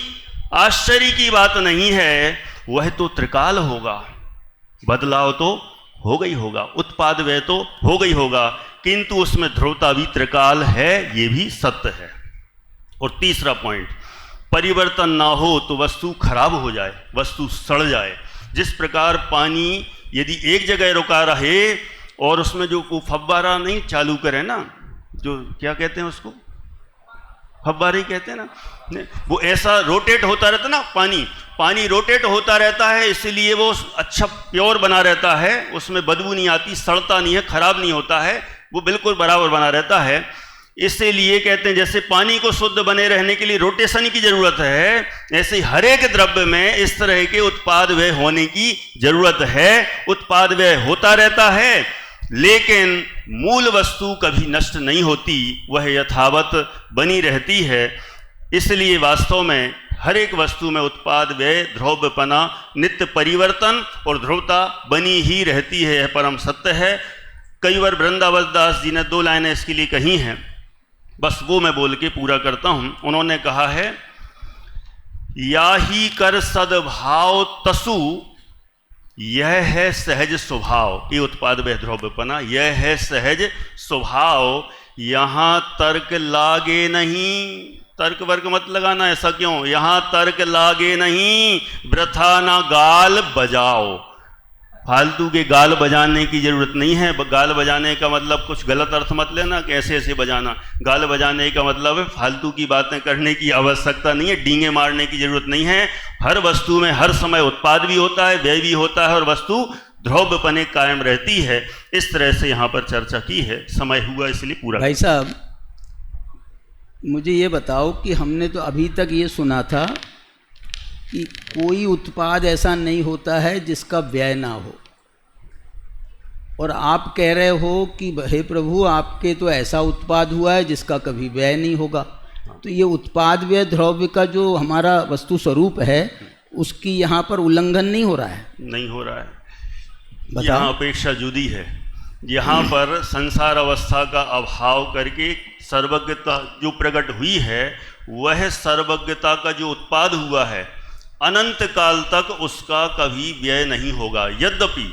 आश्चर्य की बात नहीं है। वह तो त्रिकाल होगा, बदलाव तो हो गई होगा, उत्पाद व्यय तो हो गई होगा, किंतु उसमें ध्रुवता भी त्रिकाल है, ये भी सत्य है। और तीसरा पॉइंट, परिवर्तन ना हो तो वस्तु खराब हो जाए, वस्तु सड़ जाए। जिस प्रकार पानी यदि एक जगह रुका रहे और उसमें जो फव्वारा नहीं चालू करे ना, जो क्या कहते हैं उसको, फव्वारे कहते हैं ना, वो ऐसा रोटेट होता रहता ना, पानी रोटेट होता रहता है, इसलिए वो अच्छा प्योर बना रहता है, उसमें बदबू नहीं आती, सड़ता नहीं है, खराब नहीं होता है, वो बिल्कुल बराबर बना रहता है। इसलिए कहते हैं जैसे पानी को शुद्ध बने रहने के लिए रोटेशन की जरूरत है, ऐसे हर एक द्रव्य में इस तरह के उत्पाद व्यय होने की जरूरत है। उत्पाद व्यय होता रहता है, लेकिन मूल वस्तु कभी नष्ट नहीं होती, वह यथावत बनी रहती है। इसलिए वास्तव में हर एक वस्तु में उत्पाद व्यय ध्रुवपना, नित्य परिवर्तन और ध्रुवता बनी ही रहती है, परम सत्य है। कई बार वृंदावन दास जी ने 2 लाइनें इसके लिए कही हैं, बस वो मैं बोल के पूरा करता हूं। उन्होंने कहा है, या ही कर सद्भाव तसु, यह है सहज स्वभाव। ये उत्पाद व्यय ध्रुवपना, यह है सहज स्वभाव, यहां तर्क लागे नहीं। तर्क वर्क मत लगाना, ऐसा क्यों, यहां तर्क लागे नहीं, वृथा ना गाल बजाओ। फालतू के गाल बजाने की जरूरत नहीं है। गाल बजाने का मतलब कुछ गलत अर्थ मत लेना कि ऐसे ऐसे बजाना। गाल बजाने का मतलब है फालतू की बातें करने की आवश्यकता नहीं है, डींगे मारने की जरूरत नहीं है। हर वस्तु में हर समय उत्पाद भी होता है, व्यय भी होता है, और वस्तु ध्रुवपने कायम रहती है। इस तरह से यहाँ पर चर्चा की है। समय हुआ इसलिए पूरा। भाई साहब, मुझे ये बताओ कि हमने तो अभी तक ये सुना था कि कोई उत्पाद ऐसा नहीं होता है जिसका व्यय ना हो, और आप कह रहे हो कि हे प्रभु, आपके तो ऐसा उत्पाद हुआ है जिसका कभी व्यय नहीं होगा। तो ये उत्पाद व्यय द्रव्य का जो हमारा वस्तु स्वरूप है, उसकी यहाँ पर उल्लंघन नहीं हो रहा है? नहीं हो रहा है। यहाँ अपेक्षा जुदी है। यहाँ पर संसार अवस्था का अभाव करके सर्वज्ञता जो प्रकट हुई है, वह सर्वज्ञता का जो उत्पाद हुआ है, अनंत काल तक उसका कभी व्यय नहीं होगा। यद्यपि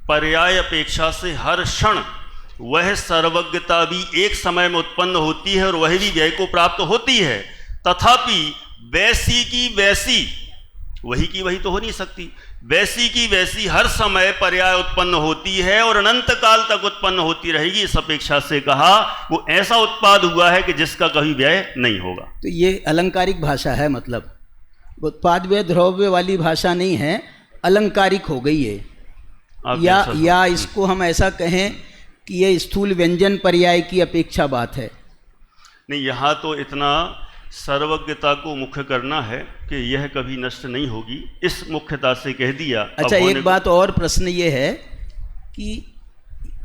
पर्याय अपेक्षा से हर क्षण वह सर्वज्ञता भी एक समय में उत्पन्न होती है और वह भी व्यय को प्राप्त होती है, तथापि वैसी की वैसी, वही की वही तो हो नहीं सकती, वैसी की वैसी हर समय पर्याय उत्पन्न होती है और अनंत काल तक उत्पन्न होती रहेगी। इस अपेक्षा से कहा वो ऐसा उत्पाद हुआ है कि जिसका कभी व्यय नहीं होगा। तो ये अलंकारिक भाषा है, मतलब उत्पाद व्यय द्रव्य वाली भाषा नहीं है, अलंकारिक हो गई है। या इसको हम ऐसा कहें कि ये स्थूल व्यंजन पर्याय की अपेक्षा बात है। नहीं, यहाँ तो इतना सर्वज्ञता को मुख्य करना है कि यह कभी नष्ट नहीं होगी, इस मुख्यता से कह दिया। अच्छा, एक बात और प्रश्न ये है कि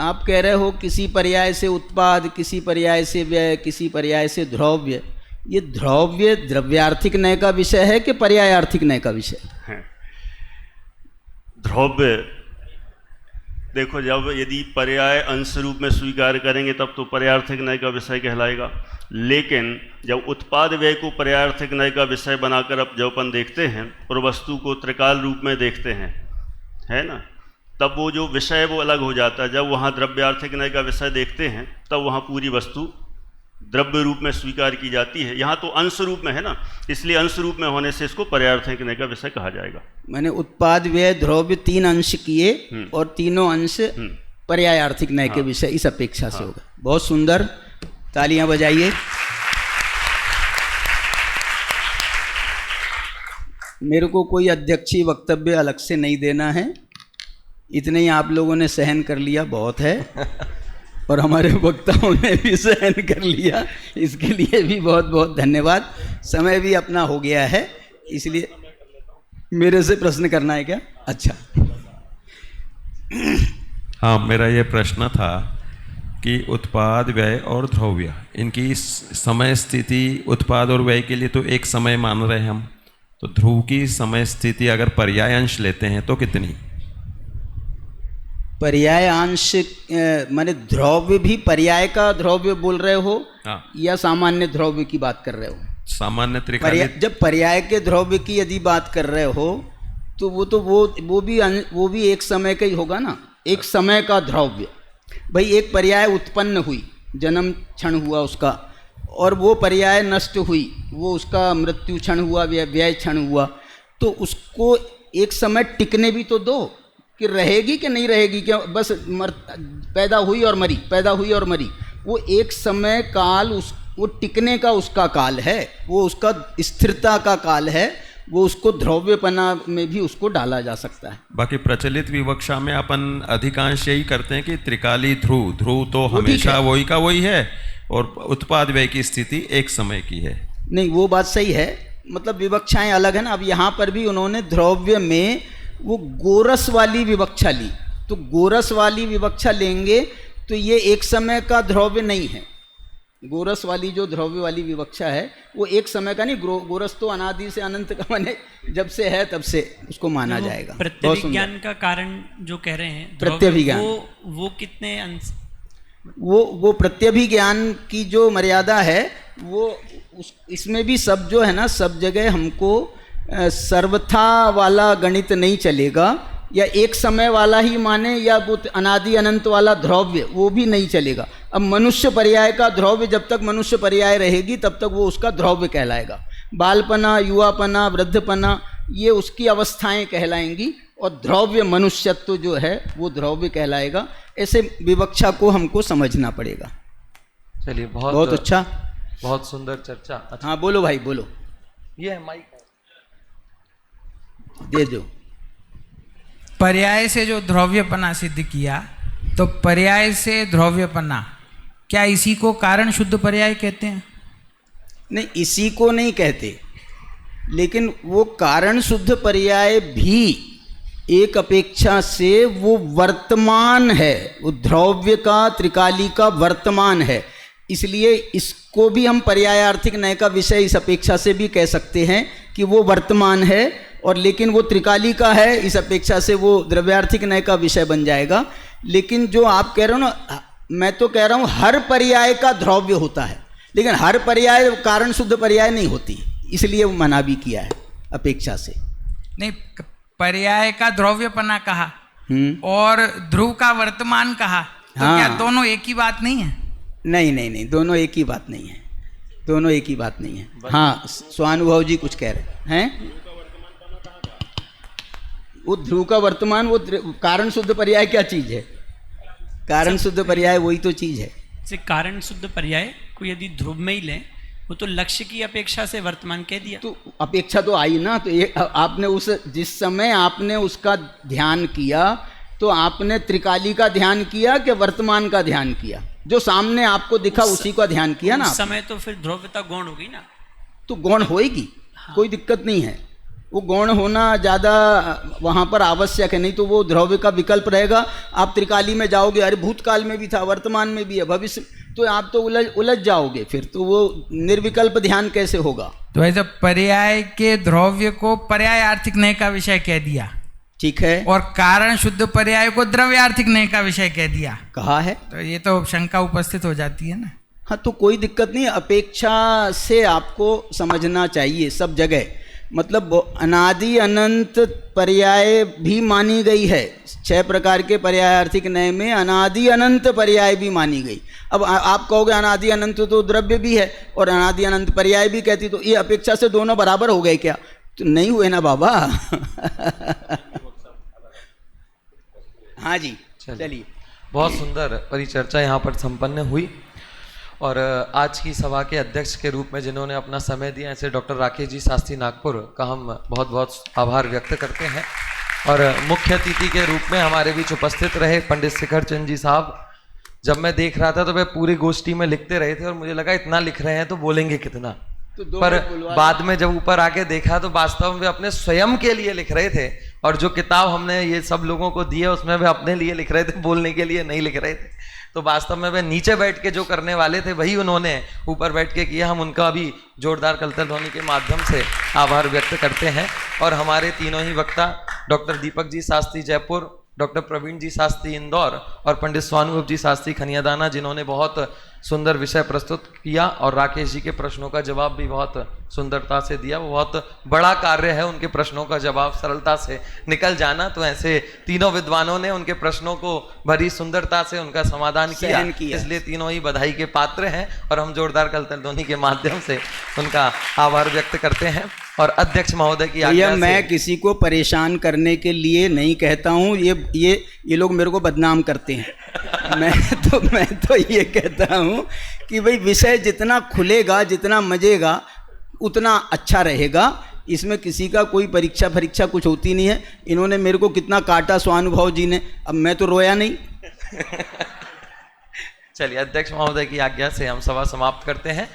आप कह रहे हो किसी पर्याय से उत्पाद, किसी पर्याय से व्यय, किसी पर्याय से द्रव्य। ये द्रव्य द्रव्यार्थिक न्याय का विषय है कि पर्यायार्थिक न्याय का विषय है? द्रव्य देखो, जब यदि पर्याय अंश रूप में स्वीकार करेंगे तब तो पर्यायार्थिक न्याय का विषय कहलाएगा, लेकिन जब उत्पाद व्यय को पर्यायार्थिक न्याय का विषय बनाकर अब जब अपन देखते हैं और वस्तु को त्रिकाल रूप में देखते हैं, है ना, तब वो जो विषय वो अलग हो जाता है। जब वहाँ द्रव्यार्थिक न्याय का विषय देखते हैं तब वहाँ पूरी वस्तु द्रव्य रूप में स्वीकार की जाती है। यहाँ तो अंश रूप में है ना, इसलिए अंश रूप में होने से इसको पर्यायार्थिक न्याय का विषय कहा जाएगा। मैंने उत्पाद व्यय द्रव्य 3 अंश किए और तीनों अंश पर्यायार्थिक न्याय के विषय इस अपेक्षा से होगा। बहुत सुंदर, तालियां बजाइए। मेरे को कोई अध्यक्षीय वक्तव्य अलग से नहीं देना है, इतने ही आप लोगों ने सहन कर लिया बहुत है, और हमारे वक्ताओं ने भी सहन कर लिया, इसके लिए भी बहुत बहुत धन्यवाद। समय भी अपना हो गया है, इसलिए मेरे से प्रश्न करना है क्या? अच्छा, हाँ, मेरा ये प्रश्न था कि उत्पाद व्यय और द्रव्य, इनकी समय स्थिति उत्पाद और व्यय के लिए तो एक समय मान रहे हैं हम, तो ध्रुव की समय स्थिति अगर पर्याय अंश लेते हैं तो कितनी? पर्याय अंश माने द्रव्य भी पर्याय का द्रव्य बोल रहे हो? हाँ। या सामान्य द्रव्य की बात कर रहे हो? सामान्य त्रिकाली। जब पर्याय के द्रव्य की यदि बात कर रहे हो तो वो भी एक समय का ही होगा ना, एक समय का द्रव्य। भाई एक पर्याय उत्पन्न हुई, जन्म क्षण हुआ उसका, और वो पर्याय नष्ट हुई, वो उसका मृत्यु क्षण हुआ, व्यय क्षण हुआ, तो उसको एक समय टिकने भी तो दो कि रहेगी कि नहीं रहेगी, क्या बस पैदा हुई और मरी, पैदा हुई और मरी। वो एक समय काल वो टिकने का उसका काल है, वो उसका स्थिरता का काल है, वो उसको द्रव्यपना में भी उसको डाला जा सकता है। बाकी प्रचलित विवक्षा में अपन अधिकांश यही करते हैं कि त्रिकाली ध्रुव तो हमेशा वही का वही है, और उत्पाद व्यय की स्थिति एक समय की है। नहीं, वो बात सही है, मतलब विवक्षाएं अलग है ना। अब यहाँ पर भी उन्होंने द्रव्य में वो गोरस वाली विवक्षा ली, तो गोरस वाली विवक्षा लेंगे तो ये एक समय का द्रव्य नहीं है। गोरस वाली जो द्रव्य वाली विवक्षा है वो एक समय का नहीं, गोरस तो अनादि से अनंत का माने जब से है तब से उसको माना जाएगा। प्रत्यभिज्ञान का कारण जो कह रहे हैं, प्रत्यभिज्ञान वो कितने अंश, वो प्रत्यभिज्ञान की जो मर्यादा है वो इसमें भी सब जो है ना, सब जगह हमको सर्वथा वाला गणित नहीं चलेगा, या एक समय वाला ही माने, या वो अनादि अनंत वाला द्रव्य वो भी नहीं चलेगा। अब मनुष्य पर्याय का द्रव्य, जब तक मनुष्य पर्याय रहेगी तब तक वो उसका द्रव्य कहलाएगा। बालपना, युवापना, वृद्धपना, ये उसकी अवस्थाएं कहलाएंगी, और द्रव्य मनुष्यत्व जो है वो द्रव्य कहलाएगा। ऐसे विवक्षा को हमको समझना पड़ेगा। चलिए, बहुत अच्छा, बहुत सुंदर चर्चा। अच्छा, हाँ बोलो भाई बोलो, ये है माइक दे दो। पर्याय से जो द्रव्यपना सिद्ध किया, तो पर्याय से द्रव्यपना, क्या इसी को कारण शुद्ध पर्याय कहते हैं? नहीं, इसी को नहीं कहते, लेकिन वो कारण शुद्ध पर्याय भी एक अपेक्षा से वो वर्तमान है, वो द्रव्य का त्रिकाली का वर्तमान है, इसलिए इसको भी हम पर्यायार्थिक न्याय का विषय इस अपेक्षा से भी कह सकते हैं कि वो वर्तमान है, और लेकिन वो त्रिकाली का है, इस अपेक्षा से वो द्रव्यार्थिक न्याय का विषय बन जाएगा। लेकिन जो आप कह रहे हो ना, मैं तो कह रहा हूँ हर पर्याय का द्रव्य होता है, लेकिन हर पर्याय कारण शुद्ध पर्याय नहीं होती, इसलिए वो मना भी किया है अपेक्षा से। नहीं, पर्याय का द्रव्यपना कहा और ध्रुव का वर्तमान कहा, तो हाँ। क्या दोनों एक ही बात नहीं है? नहीं नहीं नहीं, दोनों एक ही बात नहीं है, दोनों एक ही बात नहीं है। हाँ, स्वानुभव जी कुछ कह रहे हैं। वो ध्रुव का वर्तमान, वो कारण शुद्ध पर्याय क्या चीज है? कारण शुद्ध पर्याय वही तो चीज है। से कारण शुद्ध पर्याय को यदि ध्रुव में ही लें, वो तो लक्ष्य की अपेक्षा से वर्तमान कह दिया। तो अपेक्षा तो आई ना, तो ये आपने उस जिस समय आपने उसका ध्यान किया, तो आपने त्रिकाली का ध्यान किया कि वर्तमान का ध्यान किया? जो सामने आपको दिखा उसी का ध्यान किया ना। उस समय तो फिर ध्रुवता गौण हो गई ना। तो गौण होएगी, कोई दिक्कत नहीं है। वो गौण होना ज़्यादा वहाँ पर आवश्यक है, नहीं तो वो द्रव्य का विकल्प रहेगा। आप त्रिकाली में जाओगे, अरे भूतकाल में भी था, वर्तमान में भी है, भविष्य, तो आप तो उलझ जाओगे, फिर तो वो निर्विकल्प ध्यान कैसे होगा। तो ऐसा पर्याय के द्रव्य को पर्यायार्थिक नय का विषय कह दिया, ठीक है, और कारण शुद्ध पर्याय को द्रव्यार्थिक नय का विषय कह दिया, कहा है। तो ये तो शंका उपस्थित हो जाती है ना। हाँ, तो कोई दिक्कत नहीं, अपेक्षा से आपको समझना चाहिए सब जगह। मतलब अनादि अनंत पर्याय भी मानी गई है, 6 प्रकार के पर्यायार्थिक नय में अनादि अनंत पर्याय भी मानी गई। अब आप कहोगे अनादि अनंत तो द्रव्य भी है और अनादि अनंत पर्याय भी कहती, तो ये अपेक्षा से दोनों बराबर हो गए क्या? तो नहीं हुए ना बाबा। हाँ जी, चलिए। बहुत सुंदर परिचर्चा यहाँ पर संपन्न हुई, और आज की सभा के अध्यक्ष के रूप में जिन्होंने अपना समय दिया, ऐसे डॉक्टर राकेश जी शास्त्री नागपुर का हम बहुत बहुत आभार व्यक्त करते हैं। और मुख्य अतिथि के रूप में हमारे बीच उपस्थित रहे पंडित शिखर चंद जी साहब। जब मैं देख रहा था तो वे पूरी गोष्ठी में लिखते रहे थे और मुझे लगा इतना लिख रहे हैं तो बोलेंगे कितना, पर बाद में जब ऊपर आके देखा तो वास्तव में वे अपने स्वयं के लिए लिख रहे थे, और जो किताब हमने ये सब लोगों को दी है उसमें वे अपने लिए लिख रहे थे, बोलने के लिए नहीं लिख रहे थे। तो वास्तव में वे नीचे बैठ के जो करने वाले थे वही उन्होंने ऊपर बैठ के किया। हम उनका भी जोरदार कलतर ध्वनि के माध्यम से आभार व्यक्त करते हैं। और हमारे तीनों ही वक्ता डॉक्टर दीपक जी शास्त्री जयपुर, डॉक्टर प्रवीण जी शास्त्री इंदौर और पंडित स्वानुभव जी शास्त्री खनियादाना, जिन्होंने बहुत सुंदर विषय प्रस्तुत किया और राकेश जी के प्रश्नों का जवाब भी बहुत सुंदरता से दिया। वो बहुत बड़ा कार्य है उनके प्रश्नों का जवाब सरलता से निकल जाना, तो ऐसे तीनों विद्वानों ने उनके प्रश्नों को बड़ी सुंदरता से उनका समाधान किया, इसलिए तीनों ही बधाई के पात्र हैं और हम जोरदार कलतर ध्वनि के माध्यम से उनका आभार व्यक्त करते हैं। और अध्यक्ष महोदय की आज्ञा से, मैं किसी को परेशान करने के लिए नहीं कहता हूँ, ये लोग मेरे को बदनाम करते हैं। मैं तो ये कहता हूँ कि भाई विषय जितना खुलेगा, जितना मजेगा, उतना अच्छा रहेगा। इसमें किसी का कोई परीक्षा कुछ होती नहीं है। इन्होंने मेरे को कितना काटा स्वानुभव जी ने, अब मैं तो रोया नहीं। चलिए, अध्यक्ष महोदय की आज्ञा से हम सभा समाप्त करते हैं।